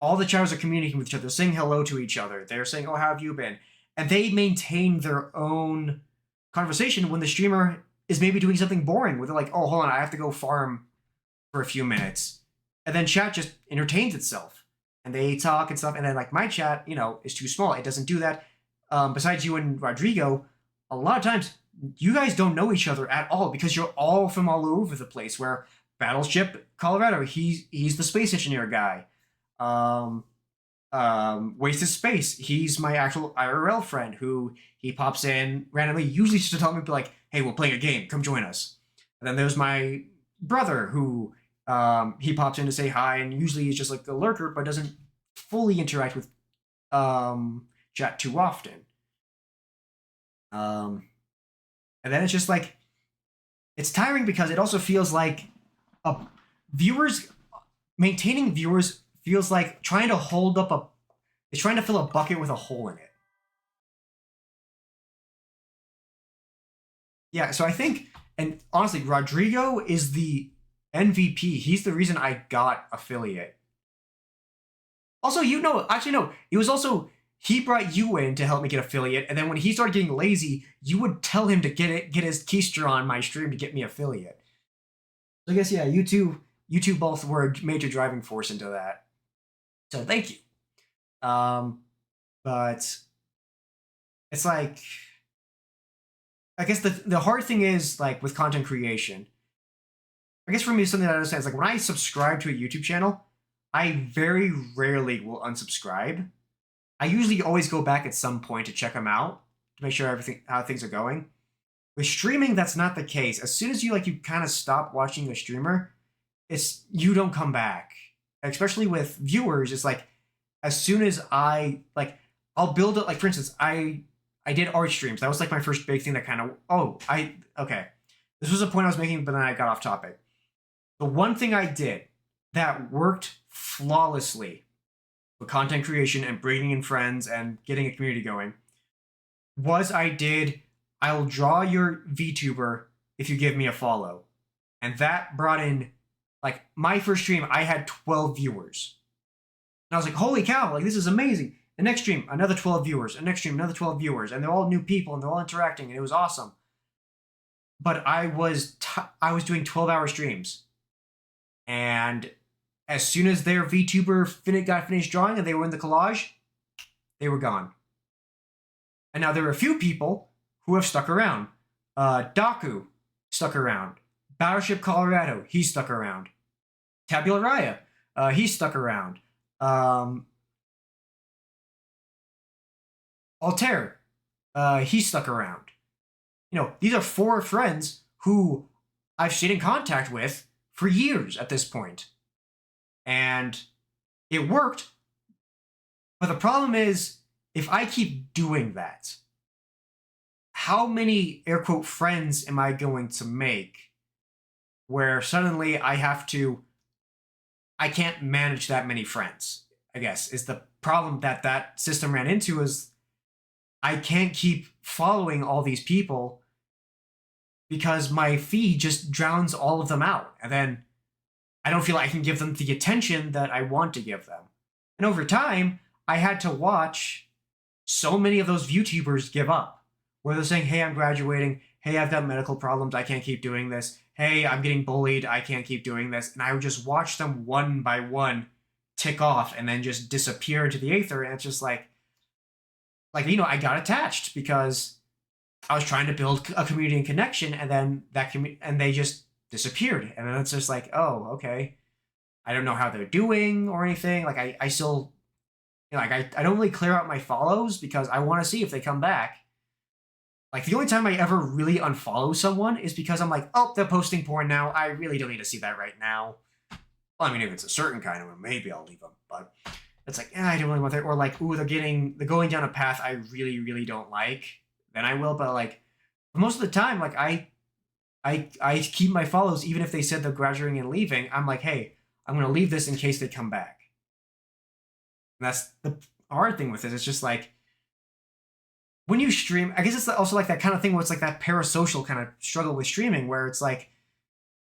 all the chatters are communicating with each other, saying hello to each other. They're saying, "Oh, how have you been?" and they maintain their own conversation when the streamer is maybe doing something boring, where they're like, oh, hold on, I have to go farm for a few minutes. And then chat just entertains itself. And they talk and stuff. And then like my chat, is too small. It doesn't do that. Besides you and Rodrigo, a lot of times you guys don't know each other at all because you're all from all over the place. Where Battleship Colorado, he's the space engineer guy. Wasted Space, he's my actual IRL friend who he pops in randomly, usually just to tell me, be like, hey, we're playing a game, come join us. And then there's my brother who he pops in to say hi, and usually he's just like a lurker, but doesn't fully interact with chat too often. And then it's just like, it's tiring because it also feels like maintaining viewers feels like trying to it's trying to fill a bucket with a hole in it. Yeah, so I think, and honestly, Rodrigo is the MVP. He's the reason I got affiliate. Also, actually no, it was also, he brought you in to help me get affiliate, and then when he started getting lazy, you would tell him to get his keystra on my stream to get me affiliate. So I guess, yeah, you two both were a major driving force into that. So thank you. But it's like, I guess the hard thing is, like, with content creation, I guess for me, something that I understand is, like, when I subscribe to a YouTube channel, I very rarely will unsubscribe. I usually always go back at some point to check them out, to make sure how things are going. With streaming, that's not the case. As soon as you kind of stop watching a streamer, you don't come back. Especially with viewers, it's like, as soon as I'll build it, like, for instance, I did art streams. That was like my first big thing that kind of, okay. This was a point I was making, but then I got off topic. The one thing I did that worked flawlessly with content creation and bringing in friends and getting a community going was I'll draw your VTuber if you give me a follow. And that brought in, like, my first stream, I had 12 viewers. And I was like, holy cow, like, this is amazing. The next stream, another 12 viewers. The next stream, another 12 viewers. And they're all new people, and they're all interacting, and it was awesome. But I was doing 12-hour streams. And as soon as their VTuber got finished drawing and they were in the collage, they were gone. And now there are a few people who have stuck around. Daku stuck around. Battleship Colorado, he stuck around. Tabula Raya, he stuck around. Altair, he stuck around. These are 4 friends who I've stayed in contact with for years at this point. And it worked. But the problem is, if I keep doing that, how many air quote friends am I going to make where suddenly I can't manage that many friends, I guess, is the problem that system ran into. Is I can't keep following all these people because my feed just drowns all of them out. And then I don't feel like I can give them the attention that I want to give them. And over time, I had to watch so many of those VTubers give up, where they're saying, hey, I'm graduating. Hey, I've got medical problems. I can't keep doing this. Hey, I'm getting bullied. I can't keep doing this. And I would just watch them one by one tick off and then just disappear into the aether. And it's just like, I got attached because I was trying to build a community and connection, and then and they just disappeared. And then it's just like, oh, okay. I don't know how they're doing or anything. Like, I still, I don't really clear out my follows because I want to see if they come back. Like, the only time I ever really unfollow someone is because I'm like, oh, they're posting porn now. I really don't need to see that right now. Well, I mean, if it's a certain kind of one, maybe I'll leave them. But it's like, I don't really want that. Or like, ooh, they're going down a path I really, really don't like. Then I will. But like, most of the time, like, I keep my follows even if they said they're graduating and leaving. I'm like, hey, I'm going to leave this in case they come back. And that's the hard thing with it. It's just like, when you stream, I guess it's also like that kind of thing where it's like that parasocial kind of struggle with streaming, where it's like,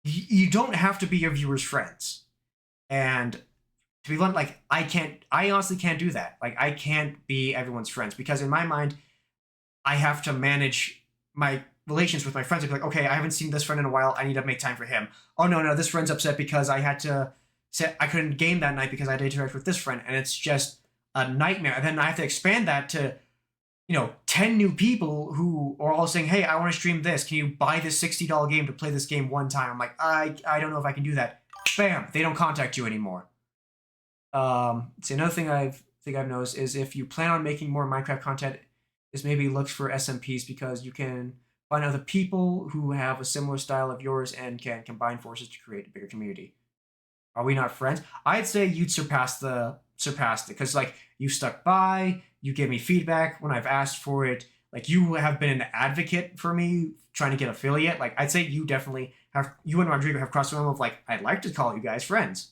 you don't have to be your viewers' friends. And to be blunt, like, I honestly can't do that. Like, I can't be everyone's friends because in my mind, I have to manage my relations with my friends. I'd be like, okay, I haven't seen this friend in a while. I need to make time for him. Oh no, this friend's upset because I had to say I couldn't game that night because I had to interact with this friend, and it's just a nightmare. And then I have to expand that to 10 new people who are all saying, hey, I want to stream this. Can you buy this $60 game to play this game one time? I'm like, I don't know if I can do that. Bam, they don't contact you anymore. See, another thing I've noticed is if you plan on making more Minecraft content, is maybe look for SMPs because you can find other people who have a similar style of yours and can combine forces to create a bigger community. Are we not friends? I'd say you'd surpassed it because like you stuck by, you gave me feedback when I've asked for it. Like you have been an advocate for me trying to get affiliate. Like I'd say you definitely have, you and Rodrigo have crossed the realm of like, I'd like to call you guys friends.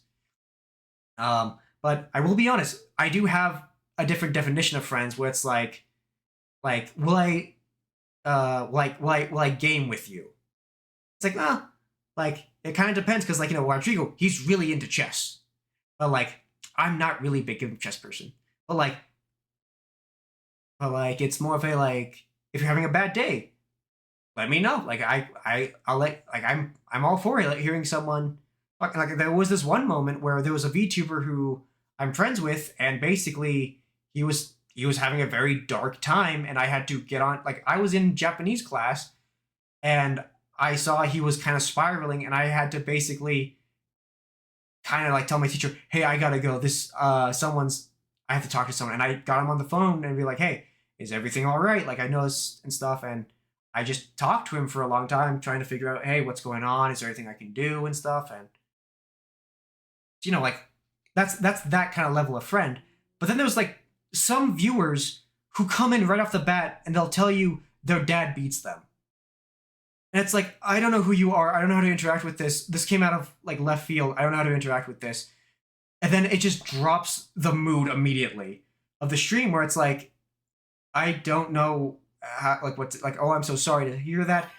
But I will be honest, I do have a different definition of friends where it's like will I game with you? It's like, like it kind of depends because like Rodrigo, he's really into chess, but like I'm not really big of a chess person. But like it's more of a like if you're having a bad day, let me know. Like I'll let like I'm all for it. Like hearing someone like there was this one moment where there was a VTuber who I'm friends with, and basically he was having a very dark time, and I had to get on. Like I was in Japanese class, and I saw he was kind of spiraling, and I had to basically kind of like tell my teacher, "Hey, I gotta go. I have to talk to someone." And I got him on the phone and be like, "Hey, is everything all right?" Like I noticed and stuff, and I just talked to him for a long time, trying to figure out, "Hey, what's going on? Is there anything I can do?" and stuff, and like that's that kind of level of friend. But then there was like some viewers who come in right off the bat and they'll tell you their dad beats them. And it's like, I don't know who you are. I don't know how to interact with this. This came out of like left field. I don't know how to interact with this. And then it just drops the mood immediately of the stream where it's like, I don't know how, like what's like, oh, I'm so sorry to hear that.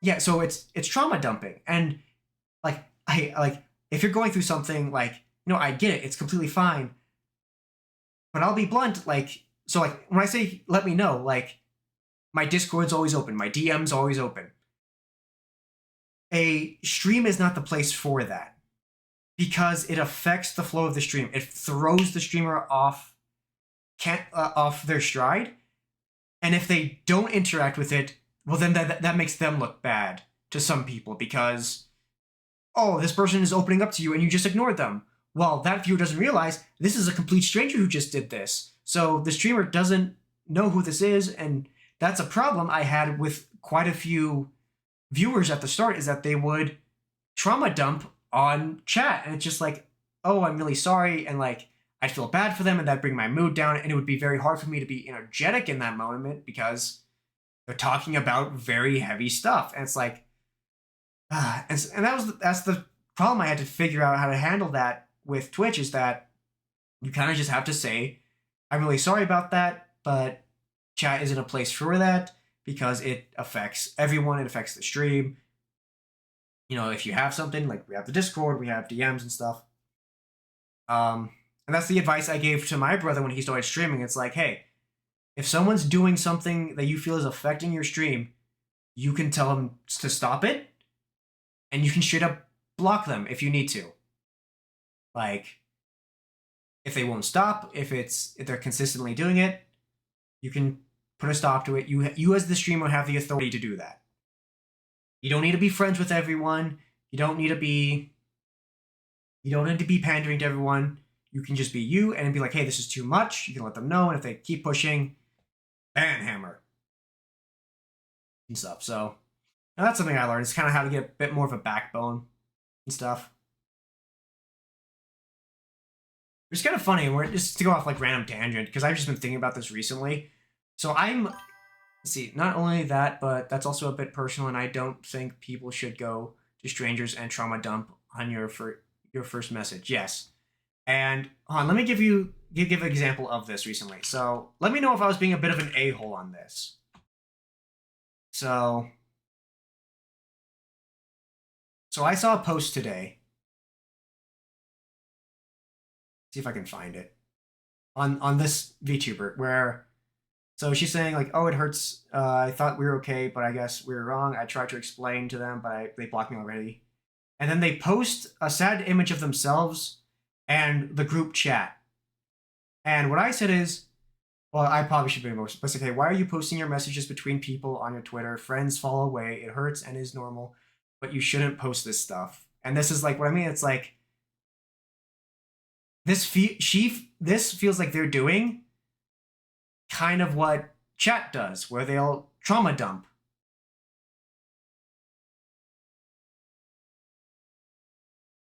Yeah, so it's trauma dumping. And like I like if you're going through something like, I get it. It's completely fine. But I'll be blunt, like, so like when I say let me know, like my Discord's always open, my DM's always open. A stream is not the place for that because it affects the flow of the stream. It throws the streamer off their stride. And if they don't interact with it, well then that makes them look bad to some people because, oh, this person is opening up to you and you just ignored them. Well, that viewer doesn't realize this is a complete stranger who just did this. So the streamer doesn't know who this is, and that's a problem I had with quite a few viewers at the start, is that they would trauma dump on chat, and it's just like, oh, I'm really sorry, and like I'd feel bad for them, and that'd bring my mood down, and it would be very hard for me to be energetic in that moment because they're talking about very heavy stuff, and it's like, and that's the problem I had to figure out how to handle that with Twitch, is that you kind of just have to say, I'm really sorry about that, but chat isn't a place for that because it affects everyone. It affects the stream. If you have something, like we have the Discord, we have DMs and stuff. And that's the advice I gave to my brother when he started streaming. It's like, hey, if someone's doing something that you feel is affecting your stream, you can tell them to stop it, and you can straight up block them if you need to. Like, if they won't stop, if they're consistently doing it, you can put a stop to it. You as the streamer have the authority to do that. You don't need to be friends with everyone. You don't need to be pandering to everyone. You can just be you and be like, hey, this is too much. You can let them know, and if they keep pushing, ban hammer and stuff. So that's something I learned. It's kind of how to get a bit more of a backbone and stuff. It's kind of funny. We're just to go off like random tangent because I've just been thinking about this recently. So not only that, but that's also a bit personal, and I don't think people should go to strangers and trauma dump on your first message. Yes. And let me give an example of this recently. So let me know if I was being a bit of an a-hole on this. So I saw a post today. See if I can find it on this VTuber where So she's saying like, "Oh, it hurts. I thought we were okay, but I guess we were wrong. I tried to explain to them, but they blocked me already." And then they post a sad image of themselves and the group chat. And what I said is, well, I probably should be more specific. Hey, why are you posting your messages between people on your Twitter? Friends fall away. It hurts and is normal, but you shouldn't post this stuff. And this is like what I mean. It's like this feels like they're doing kind of what chat does, where they'll trauma dump.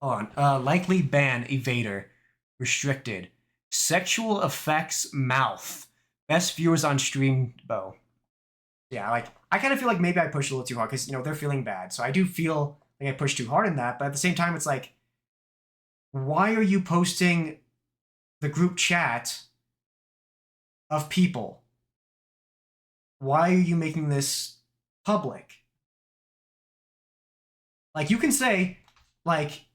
Hold on. Likely ban evader. Restricted. Sexual effects mouth. Best viewers on stream bow. Yeah, like I kind of feel like maybe I pushed a little too hard because they're feeling bad. So I do feel like I pushed too hard in that, but at the same time, it's like, why are you posting the group chat of people? Why are you making this public? Like you can say, like,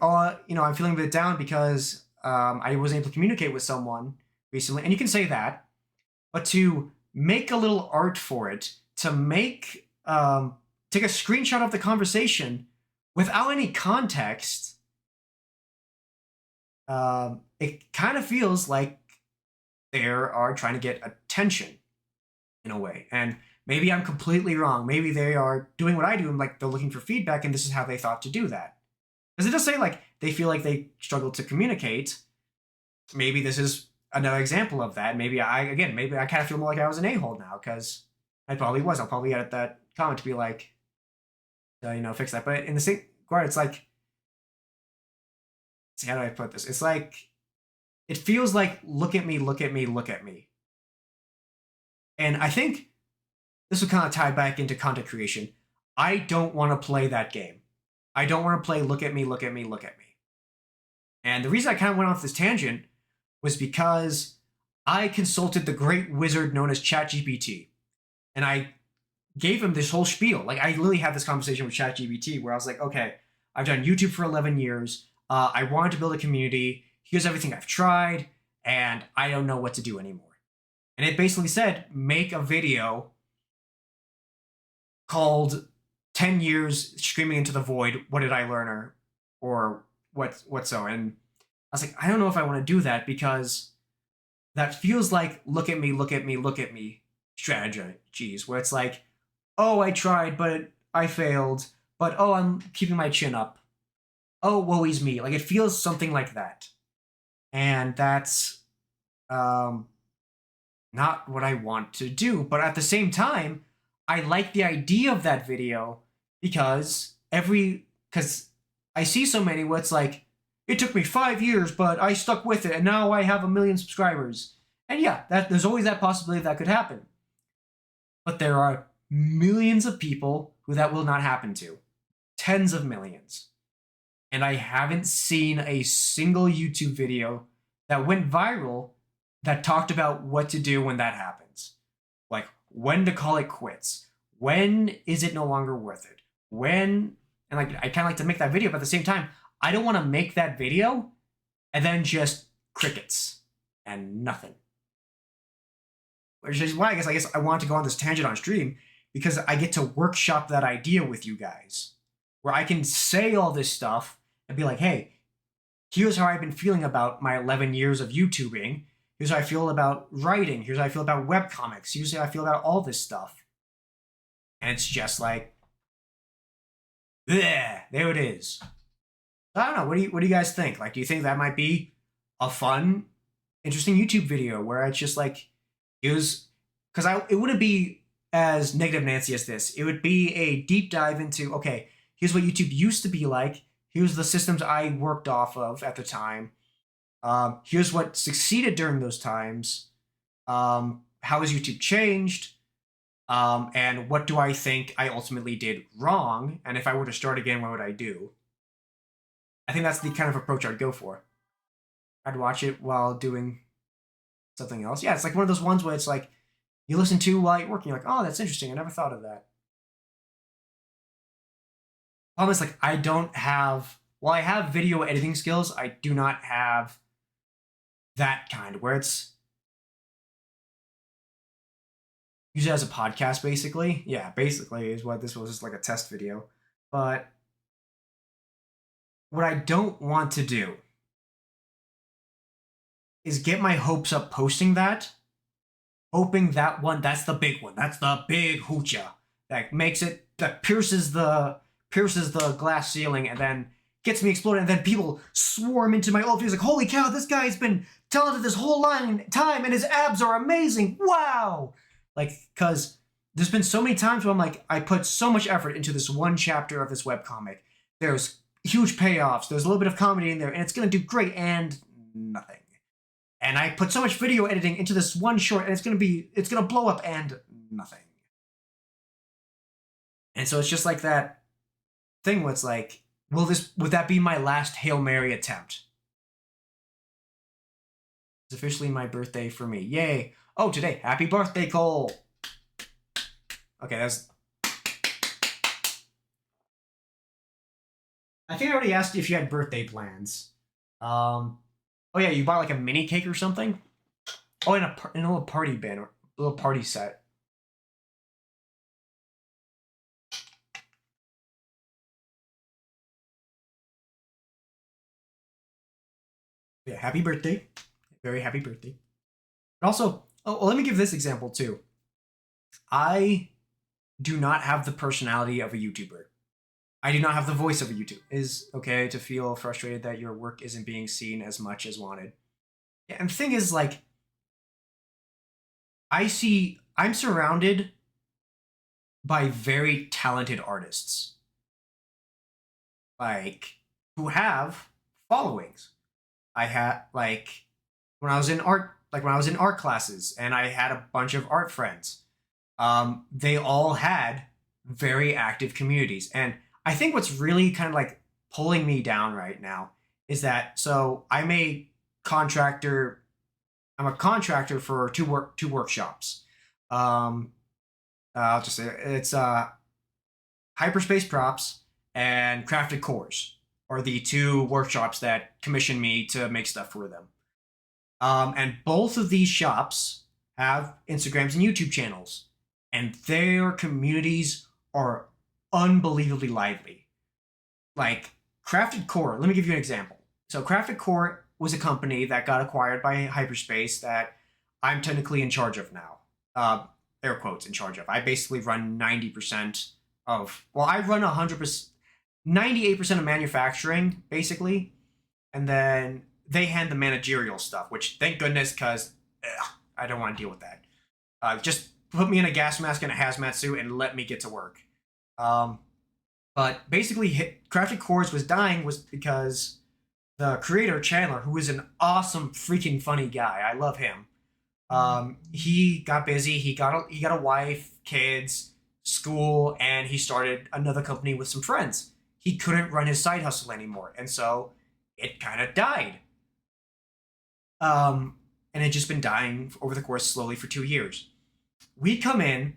oh, I'm feeling a bit down because I wasn't able to communicate with someone recently, and you can say that, but to make a little art for it, to make take a screenshot of the conversation without any context, it kind of feels like they are trying to get attention in a way. And maybe I'm completely wrong. Maybe they are doing what I do and like they're looking for feedback, and this is how they thought to do that. Because it does say like they feel like they struggle to communicate. Maybe this is another example of that. Maybe I kind of feel more like I was an a-hole now because I probably was. I'll probably edit that comment to be like, fix that. But in the same regard, it's like, see, how do I put this? It's like, it feels like, look at me, look at me, look at me. And I think this will kind of tie back into content creation. I don't want to play that game. I don't want to play look at me, look at me, look at me. And the reason I kind of went off this tangent was because I consulted the great wizard known as ChatGPT. And I gave him this whole spiel. Like, I literally had this conversation with ChatGPT where I was like, okay, I've done YouTube for 11 years. I wanted to build a community. Here's everything I've tried, and I don't know what to do anymore. And it basically said, make a video called 10 years screaming into the void, what did I learn, or what so? And I was like, I don't know if I want to do that because that feels like look at me, look at me, look at me strategies, where it's like, oh, I tried, but I failed, but oh, I'm keeping my chin up. Oh, woe is me. Like, it feels something like that. And that's not what I want to do. But at the same time, I like the idea of that video because I see so many where it's like, it took me 5 years, but I stuck with it, and now I have 1 million subscribers. And yeah, there's always that possibility that could happen. But there are millions of people who that will not happen to. Tens of millions. And I haven't seen a single YouTube video that went viral that talked about what to do when that happens. Like, when to call it quits. When is it no longer worth it? And like, I kind of like to make that video, but at the same time, I don't want to make that video and then just crickets and nothing. Which is why I guess I want to go on this tangent on stream, because I get to workshop that idea with you guys, where I can say all this stuff and be like, hey, here's how I've been feeling about my 11 years of YouTubing. Here's how I feel about writing. Here's how I feel about webcomics. Here's how I feel about all this stuff. And it's just like, there it is. I don't know. What do you guys think? Like, do you think that might be a fun, interesting YouTube video where it's just like, because it wouldn't be as negative Nancy as this. It would be a deep dive into, okay, here's what YouTube used to be like. Here's the systems I worked off of at the time. Here's what succeeded during those times. How has YouTube changed? And what do I think I ultimately did wrong? And if I were to start again, what would I do? I think that's the kind of approach I'd go for. I'd watch it while doing something else. Yeah, it's like one of those ones where it's like, you listen to while you're working, you're like, oh, that's interesting. I never thought of that. Problem is, like, while I have video editing skills, I do not have that kind where it's use it as a podcast, basically. Yeah, basically is what this was, just like a test video. But what I don't want to do is get my hopes up posting that, hoping that one, that's the big one. That's the big hoocha that makes it, that pierces the glass ceiling and then gets me exploded, and then people swarm into my old videos like, holy cow, this guy's been talented this whole time and his abs are amazing. Wow. Like, because there's been so many times where I'm like, I put so much effort into this one chapter of this webcomic. There's huge payoffs. There's a little bit of comedy in there, and it's going to do great, and nothing. And I put so much video editing into this one short, and it's going to blow up, and nothing. And so it's just like that thing where it's like, would that be my last Hail Mary attempt? It's officially my birthday for me. Yay. Oh, today. Happy birthday, Cole. Okay, that's... I think I already asked you if you had birthday plans. Oh yeah, you bought like a mini cake or something? Oh, in a little party bin, or a little party set. Yeah, happy birthday. Very happy birthday. But also, well, let me give this example too. I do not have the personality of a YouTuber. I do not have the voice of a YouTuber. It is okay to feel frustrated that your work isn't being seen as much as wanted. Yeah, and the thing is, like, I'm surrounded by very talented artists, like, who have followings. I had, like, when I was in art classes and I had a bunch of art friends, they all had very active communities. And I think what's really kind of like pulling me down right now is that, so I'm a contractor for two workshops. I'll just say it's Hyperspace Props and Crafted Cores are the two workshops that commission me to make stuff for them. And both of these shops have Instagrams and YouTube channels, and their communities are unbelievably lively. Like Crafted Core, let me give you an example. So Crafted Core was a company that got acquired by Hyperspace that I'm technically in charge of now. Air quotes, in charge of. I basically run 90% of, well, I run 100%, 98% of manufacturing, basically. And then they hand the managerial stuff, which thank goodness, because I don't want to deal with that. Just put me in a gas mask and a hazmat suit and let me get to work. But basically, Crafted Cores was dying was because the creator, Chandler, who is an awesome, freaking funny guy, I love him. He got busy. He got a wife, kids, school, and he started another company with some friends. He couldn't run his side hustle anymore, and so it kind of died. And it just been dying over the course slowly for 2 years. We come in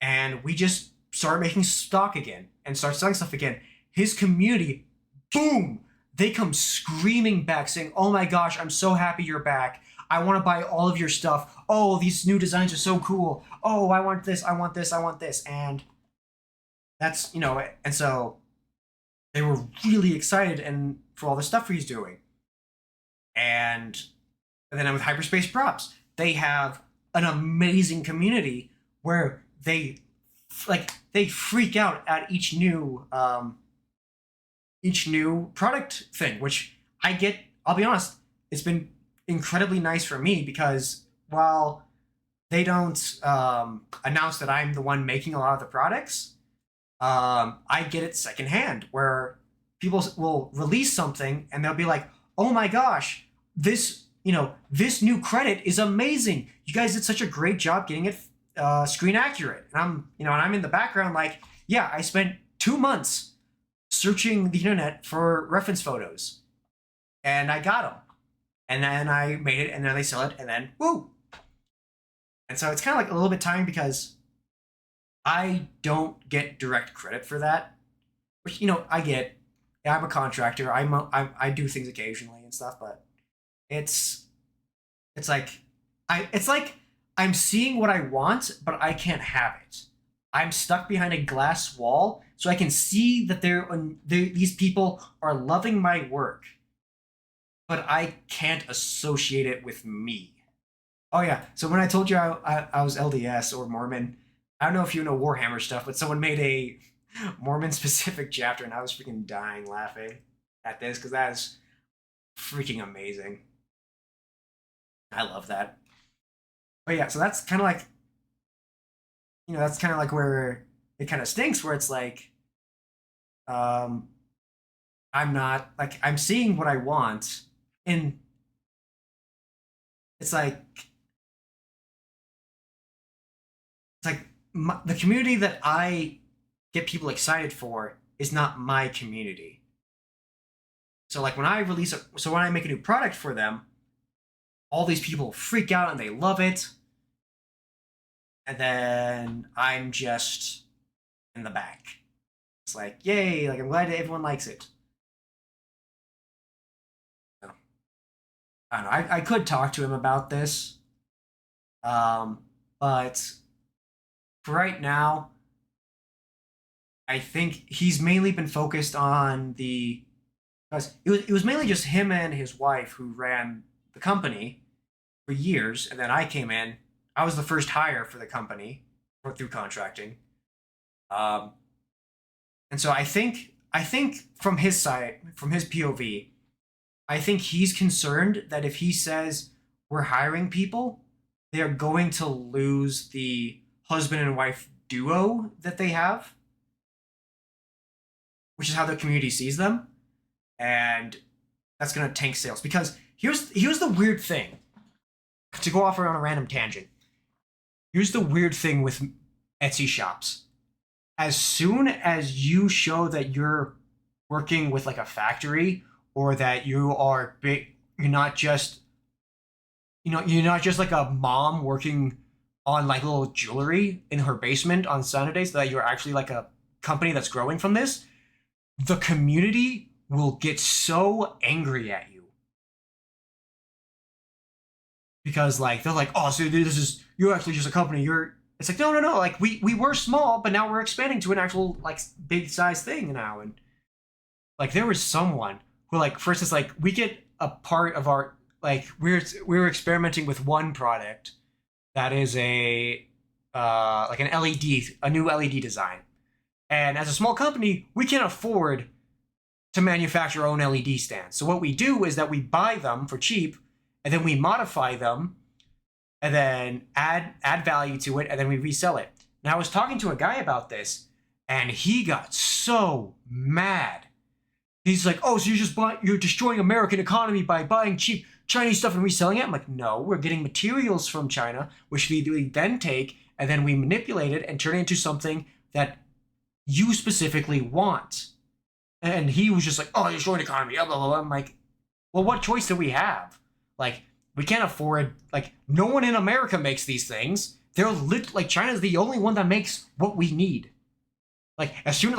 and we just start making stock again and start selling stuff again. His community, boom, they come screaming back saying, oh my gosh, I'm so happy you're back. I want to buy all of your stuff. Oh, these new designs are so cool. Oh, I want this, I want this, I want this. And that's, and so they were really excited and for all the stuff he's doing. And then with Hyperspace Props, they have an amazing community where they freak out at each new product thing, which I get. I'll be honest, it's been incredibly nice for me because while they don't announce that I'm the one making a lot of the products, I get it secondhand where people will release something and they'll be like, oh my gosh, this new credit is amazing. You guys did such a great job getting it screen accurate. And I'm in the background like, yeah, I spent 2 months searching the internet for reference photos and I got them. And then I made it and then they sell it and then woo. And so it's kind of like a little bit tiring because I don't get direct credit for that, which, I get. Yeah, I'm a contractor. I do things occasionally and stuff, but it's like I'm seeing what I want, but I can't have it. I'm stuck behind a glass wall, so I can see that these people are loving my work, but I can't associate it with me. Oh yeah. So when I told you I was LDS or Mormon, I don't know if you know Warhammer stuff, but someone made a Mormon specific chapter, and I was freaking dying laughing at this because that is freaking amazing. I love that. But yeah, so that's kind of like that's kind of like where it kind of stinks, where it's like um, I'm not like I'm seeing what I want, and it's like the community that I get people excited for is not my community. So like when I make a new product for them, all these people freak out and they love it, and then I'm just in the back. It's like, yay, like I'm glad that everyone likes it. So, I don't know. I could talk to him about this, but for right now, I think he's mainly been focused on because it was mainly just him and his wife who ran the company for years, and then I came in. I was the first hire for the company through contracting, um, and so I think from his side, from his POV, I think he's concerned that if he says we're hiring people, they're going to lose the husband and wife duo that they have, which is how the community sees them, and that's going to tank sales. Because here's the weird thing. To go off on a random tangent, here's the weird thing with Etsy shops. As soon as you show that you're working with like a factory, or that you are big, you're not just you're not just like a mom working on like little jewelry in her basement on Saturdays, that you're actually like a company that's growing from this, the community will get so angry at you. Because like they're like, oh, so you're actually just a company. It's like, no. Like we were small, but now we're expanding to an actual like big size thing now. And like there was someone who, like, for instance, like we get a part of our, like we were experimenting with one product that is a like an LED, a new LED design. And as a small company, we can't afford to manufacture our own LED stands. So what we do is that we buy them for cheap, and then we modify them, and then add value to it, and then we resell it. Now I was talking to a guy about this, and he got so mad. He's like, "Oh, so you're destroying American economy by buying cheap Chinese stuff and reselling it?" I'm like, "No, we're getting materials from China, which we then take and then we manipulate it and turn it into something that you specifically want." And he was just like, "Oh, you're destroying the economy, blah, blah, blah." I'm like, well, what choice do we have? Like, we can't afford, like, no one in America makes these things. Like, China's the only one that makes what we need. Like, as soon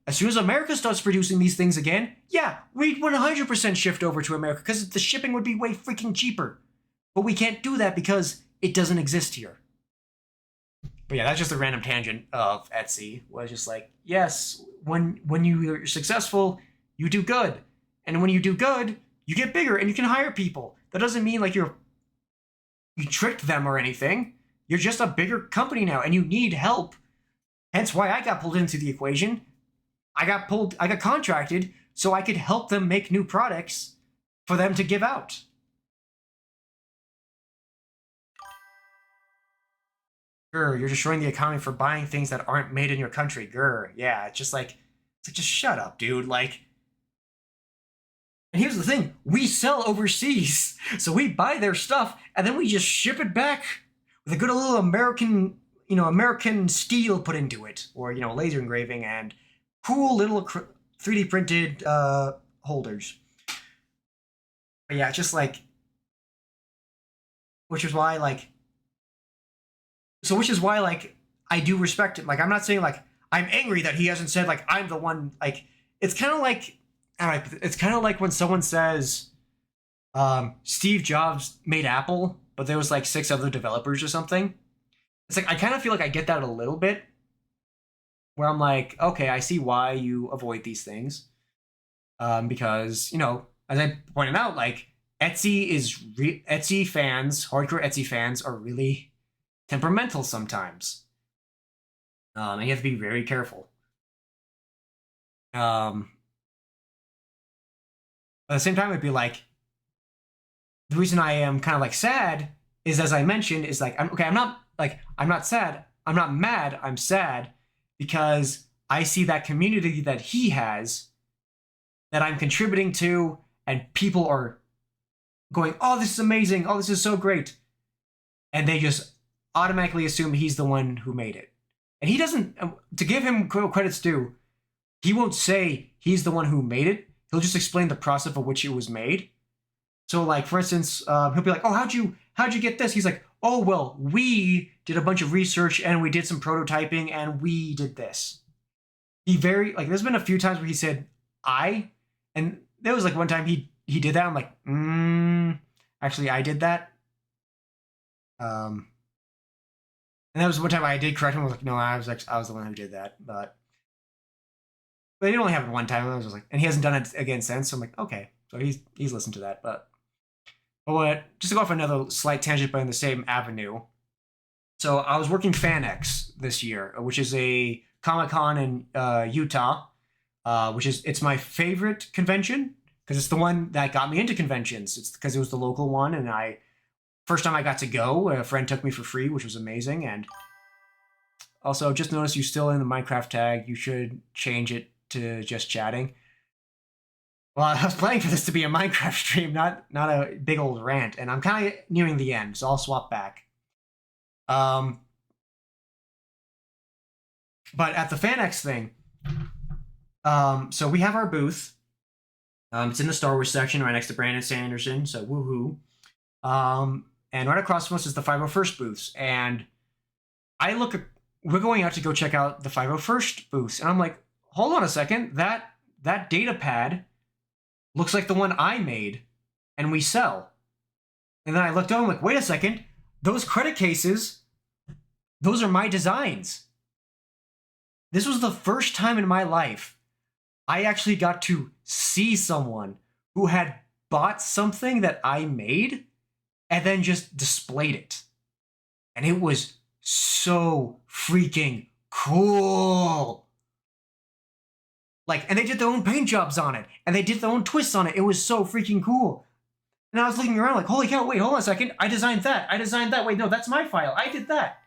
as America starts producing these things again, yeah, we'd 100% shift over to America because the shipping would be way freaking cheaper. But we can't do that because it doesn't exist here. But yeah, that's just a random tangent of Etsy. Was just like, yes, when you're successful, you do good. And when you do good, you get bigger and you can hire people. That doesn't mean like you tricked them or anything. You're just a bigger company now and you need help. Hence why I got pulled into the equation. I got contracted so I could help them make new products for them to give out. Grr, you're destroying the economy for buying things that aren't made in your country. Grr, yeah, it's like, just shut up, dude. Like, and here's the thing, we sell overseas. So we buy their stuff and then we just ship it back with a good little American steel put into it, or, laser engraving and cool little 3D printed holders. But yeah, just like, which is why I do respect it. Like, I'm not saying like I'm angry that he hasn't said like I'm the one. Like, it's kind of like, it's kind of like when someone says Steve Jobs made Apple, but there was like 6 other developers or something. It's like I kind of feel like I get that a little bit, where I'm like, okay, I see why you avoid these things, because as I pointed out, like Etsy fans, hardcore Etsy fans, are really temperamental sometimes, and you have to be very careful. At the same time, it'd be like the reason I am kind of like sad is, as I mentioned, is like I'm not sad, I'm not mad, I'm sad because I see that community that he has that I'm contributing to, and people are going, "Oh, this is amazing! Oh, this is so great," and they just automatically assume he's the one who made it, and he doesn't. To give him credits due, he won't say he's the one who made it. He'll just explain the process of which it was made. So, like for instance, he'll be like, "Oh, how'd you get this?" He's like, "Oh, well, we did a bunch of research and we did some prototyping and we did this." There's been a few times where he said "I," and there was like one time he did that. I'm like, actually, I did that. And that was one time I did correct him. I was like, "No, I was the one who did that," but it only happened one time. I was just like, and he hasn't done it again since. So I'm like, okay, so he's listened to that. But just to go off another slight tangent, but in the same avenue. So I was working FanX this year, which is a Comic-Con in Utah, it's my favorite convention because it's the one that got me into conventions. It's because it was the local one, and first time I got to go, a friend took me for free, which was amazing. And also, just noticed you're still in the Minecraft tag. You should change it to just chatting. Well, I was planning for this to be a Minecraft stream, not a big old rant, and I'm kind of nearing the end, so I'll swap back. But at the FanX thing, so we have our booth. It's in the Star Wars section right next to Brandon Sanderson, so woohoo. And right across from us is the 501st booths, and we're going out to go check out the 501st booths, and I'm like, hold on a second, that data pad looks like the one I made and we sell. And then I looked over, I'm like, wait a second, those credit cases, those are my designs. This was the first time in my life I actually got to see someone who had bought something that I made and then just displayed it. And it was so freaking cool. And they did their own paint jobs on it, and they did their own twists on it. It was so freaking cool. And I was looking around like, holy cow, wait, hold on a second. I designed that. Wait, no, that's my file. I did that.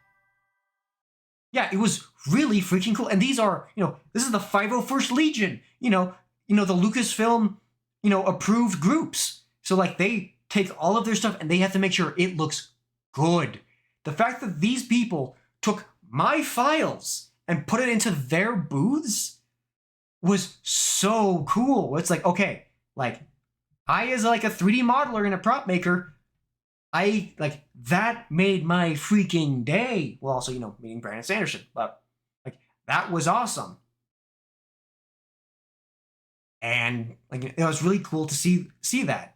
Yeah, it was really freaking cool. And these are, this is the 501st Legion, the Lucasfilm, approved groups. So they take all of their stuff and they have to make sure it looks good. The fact that these people took my files and put it into their booths was so cool. It's like, okay, I as a 3D modeler and a prop maker, that made my freaking day. Well, also, meeting Brandon Sanderson, but that was awesome. And it was really cool to see that.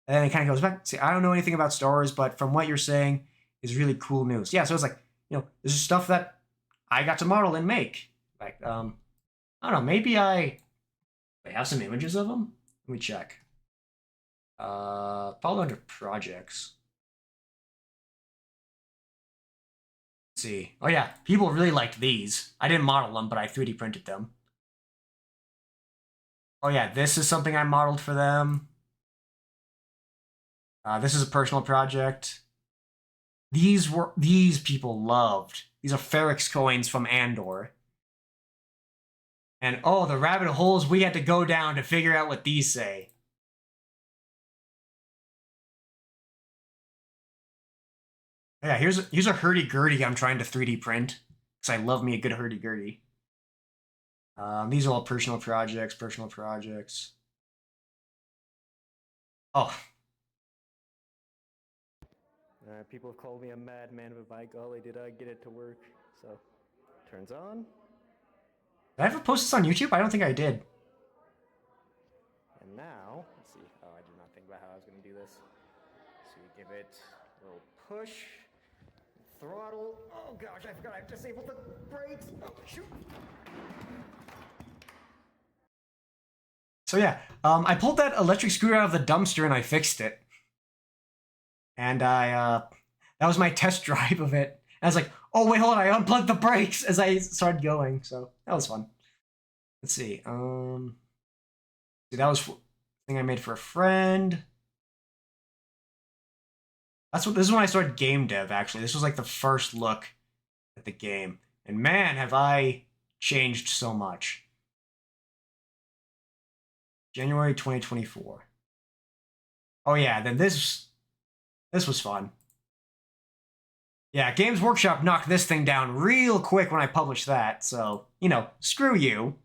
And then it kind of goes back. See, I don't know anything about Star Wars, but from what you're saying is really cool news. Yeah, so it's this is stuff that I got to model and make. I don't know, maybe I have some images of them. Let me check. Probably under projects. Let's see. Oh yeah, people really liked these. I didn't model them, but I 3D printed them. Oh yeah, this is something I modeled for them. This is a personal project. These people loved. These are Ferrix coins from Andor. And oh, the rabbit holes we had to go down to figure out what these say. Yeah, here's a hurdy-gurdy I'm trying to 3D print, because I love me a good hurdy-gurdy. These are all personal projects. Oh. People have called me a madman, but by golly, did I get it to work. So, turns on. Did I ever post this on YouTube? I don't think I did. And now, let's see. Oh, I did not think about how I was going to do this. So you give it Push. Throttle. Oh gosh, I forgot I disabled the brakes. Oh shoot. So yeah, I pulled that electric scooter out of the dumpster and I fixed it. And that was my test drive of it. And I was like, oh wait, hold on, I unplugged the brakes as I started going. So that was fun. Let's see. See, that was a thing I made for a friend. This is when I started game dev, actually. This was like the first look at the game. And man, have I changed so much. January 2024. Oh yeah, then this was fun. Yeah, Games Workshop knocked this thing down real quick when I published that, so, you know, screw you.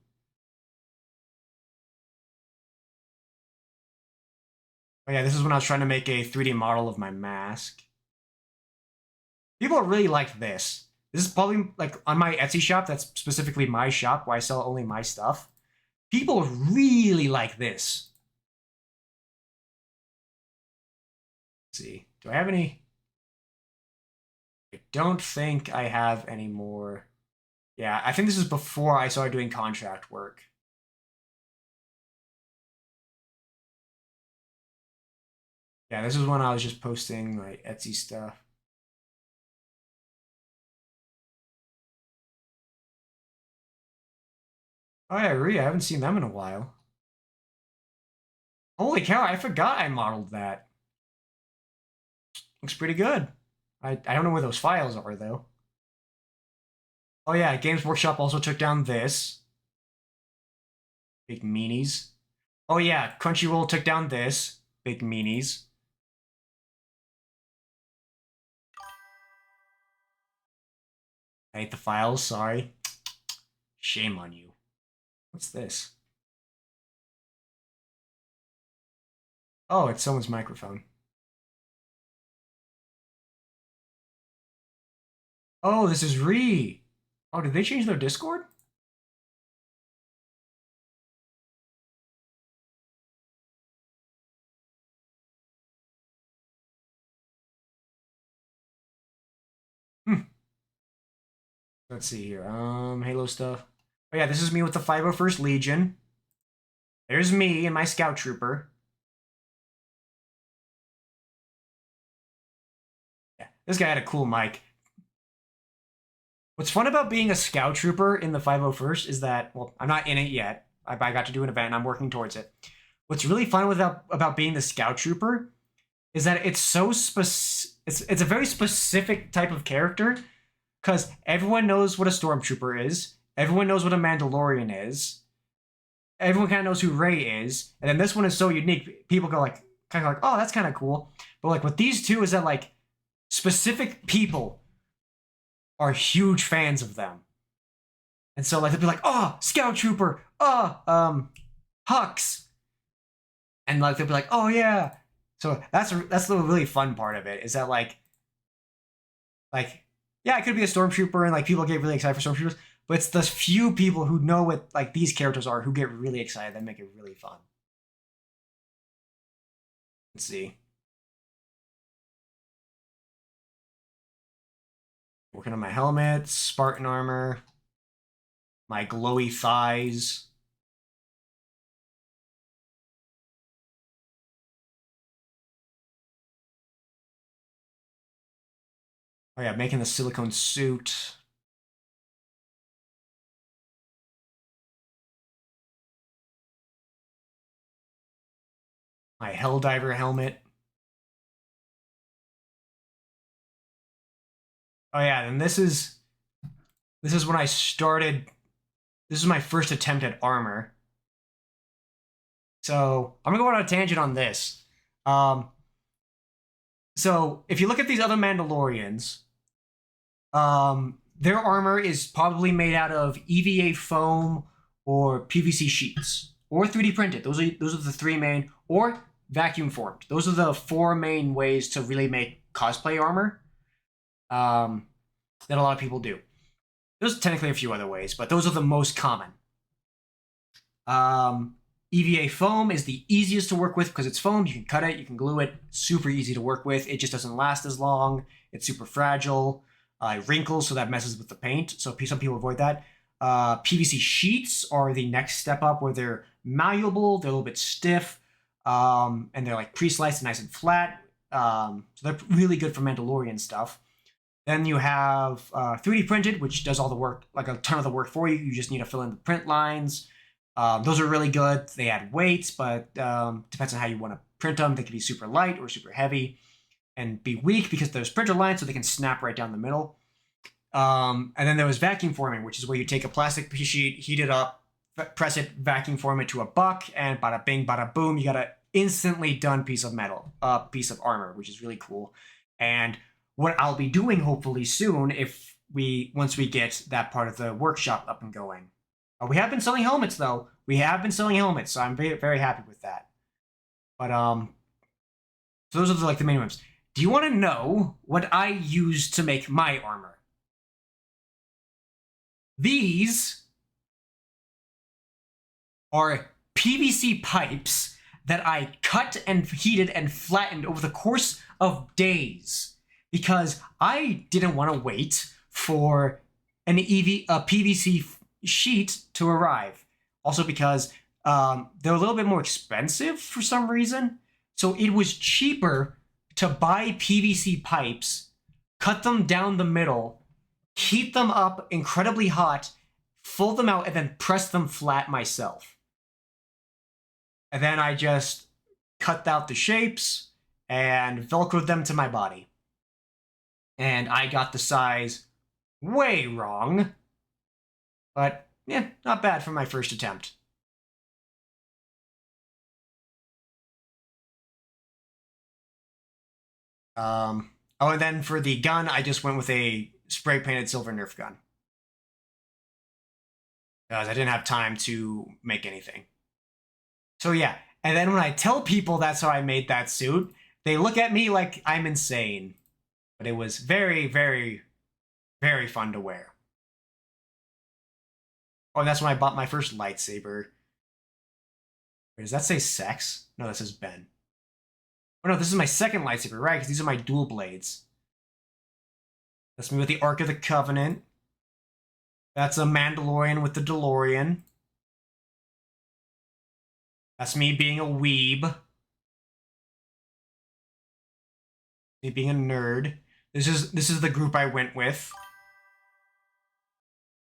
Oh yeah, this is when I was trying to make a 3D model of my mask. People really like this. This is probably, like, on my Etsy shop, that's specifically my shop, where I sell only my stuff. People really like this. Let's see. Do I have any? I don't think I have any more. Yeah, I think this is before I started doing contract work. Yeah, this is when I was just posting my Etsy stuff. Oh yeah, Rhea, I haven't seen them in a while. Holy cow, I forgot I modeled that. Looks pretty good. I don't know where those files are, though. Oh yeah, Games Workshop also took down this. Big meanies. Oh yeah, Crunchyroll took down this. Big meanies. I hate the files, sorry. Shame on you. What's this? Oh, it's someone's microphone. Oh, this is Ree. Oh, did they change their Discord? Hmm. Let's see here. Halo stuff. Oh yeah, this is me with the 501st Legion. There's me and my Scout Trooper. Yeah, this guy had a cool mic. What's fun about being a Scout Trooper in the 501st is that, well, I'm not in it yet. I got to do an event and I'm working towards it. What's really fun about being the Scout Trooper is that it's so it's a very specific type of character because everyone knows what a Stormtrooper is. Everyone knows what a Mandalorian is. Everyone kind of knows who Rey is. And then this one is so unique. People go like, kind of like, oh, that's kind of cool. But like with these two is that like specific people are huge fans of them. And so like they'll be like, oh, Scout Trooper, oh, Hux. And like they'll be like, oh yeah. So that's the really fun part of it, is that like yeah, it could be a Stormtrooper and like people get really excited for Stormtroopers, but it's the few people who know what like these characters are who get really excited that make it really fun. Let's see. Working on my helmet, Spartan armor, my glowy thighs. Oh yeah, making the silicone suit. My Helldiver helmet. Oh yeah, and this is when I started. This is my first attempt at armor. So I'm gonna go on a tangent on this. So if you look at these other Mandalorians, their armor is probably made out of EVA foam or PVC sheets or 3D printed. Those are the three main, or vacuum formed. Those are the four main ways to really make cosplay armor that a lot of people do. There's technically a few other ways, but those are the most common. EVA foam is the easiest to work with because it's foam. You can cut it, you can glue it. Super easy to work with. It just doesn't last as long. It's super fragile. It wrinkles, so that messes with the paint. So some people avoid that. PVC sheets are the next step up, where they're malleable, they're a little bit stiff, and they're like pre-sliced and nice and flat. So they're really good for Mandalorian stuff. Then you have 3D printed, which does all the work, like a ton of the work for you. You just need to fill in the print lines. Those are really good. They add weights, but depends on how you want to print them. They can be super light or super heavy and be weak because there's printer lines, so they can snap right down the middle. And then there was vacuum forming, which is where you take a plastic sheet, heat it up, press it, vacuum form it to a buck, and bada bing, bada boom, you got an instantly done piece of metal, a piece of armor, which is really cool. And what I'll be doing hopefully soon, once we get that part of the workshop up and going. We have been selling helmets though. We have been selling helmets, so I'm very, very happy with that. But so those are like the main ones. Do you want to know what I use to make my armor? These are PVC pipes that I cut and heated and flattened over the course of days because I didn't want to wait for a PVC sheet to arrive. Also because they're a little bit more expensive for some reason. So it was cheaper to buy PVC pipes, cut them down the middle, heat them up incredibly hot, fold them out, and then press them flat myself. And then I just cut out the shapes and Velcroed them to my body. And I got the size way wrong. But, yeah, not bad for my first attempt. Oh, and then for the gun, I just went with a spray-painted silver Nerf gun. Because I didn't have time to make anything. So yeah, and then when I tell people that's how I made that suit, they look at me like I'm insane. But it was very, very, very fun to wear. Oh, and that's when I bought my first lightsaber. Wait, does that say sex? No, that says Ben. Oh no, this is my second lightsaber, right? Because these are my dual blades. That's me with the Ark of the Covenant. That's a Mandalorian with the DeLorean. That's me being a weeb. Me being a nerd. This is the group I went with.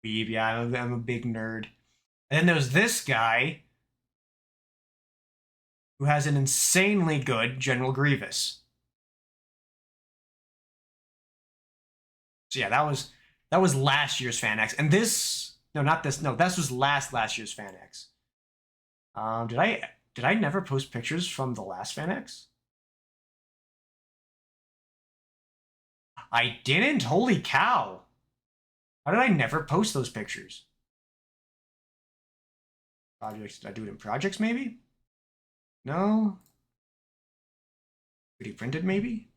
Weeb, yeah, I'm a big nerd. And then there's this guy who has an insanely good General Grievous. So yeah, that was last year's FanX. And this, no, not this, no, this was last year's FanX. Did I never post pictures from the last FanX? I didn't? Holy cow. How did I never post those pictures? Projects, did I do it in projects maybe? No? 3D printed maybe?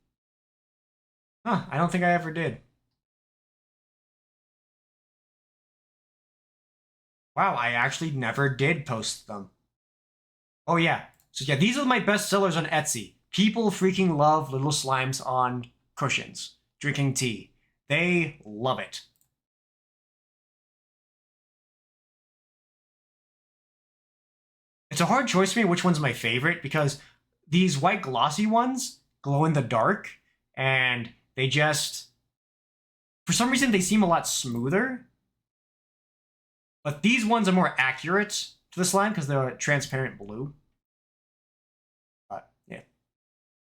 Huh, I don't think I ever did. Wow, I actually never did post them. Oh yeah, so yeah, these are my best sellers on Etsy. People freaking love little slimes on cushions, drinking tea. They love it. It's a hard choice for me which one's my favorite because these white glossy ones glow in the dark and they just, for some reason, they seem a lot smoother. But these ones are more accurate to the slime because they're a transparent blue. But yeah.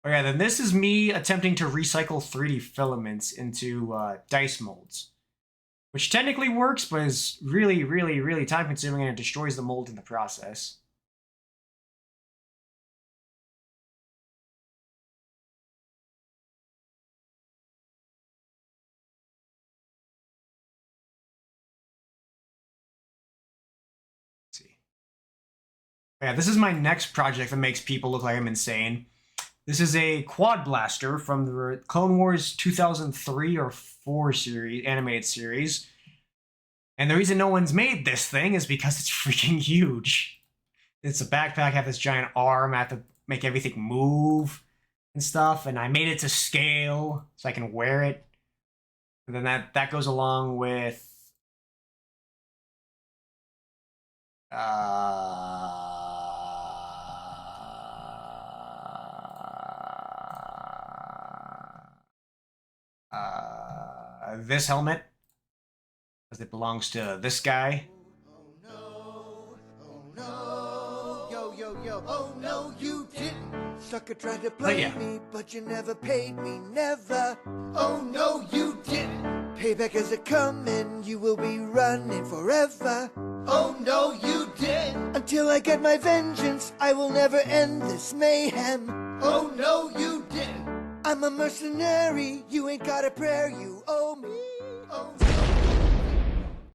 Oh yeah, then this is me attempting to recycle 3D filaments into dice molds. Which technically works, but is really, really, really time consuming and it destroys the mold in the process. Yeah, this is my next project that makes people look like I'm insane. This is a quad blaster from the Clone Wars 2003 or 4 series, animated series. And the reason no one's made this thing is because it's freaking huge. it's a backpack, have this giant arm, I have to make everything move and stuff, and I made it to scale so I can wear it. And then that goes along with this helmet, because it belongs to this guy. Oh no, you didn't. Sucker tried to play me, but you never paid me, never. Oh no, you didn't. Payback is a coming, you will be running forever. Oh no, you didn't. Until I get my vengeance, I will never end this mayhem. Oh no, you didn't. I'm a mercenary, you ain't got a prayer, you owe me. Oh.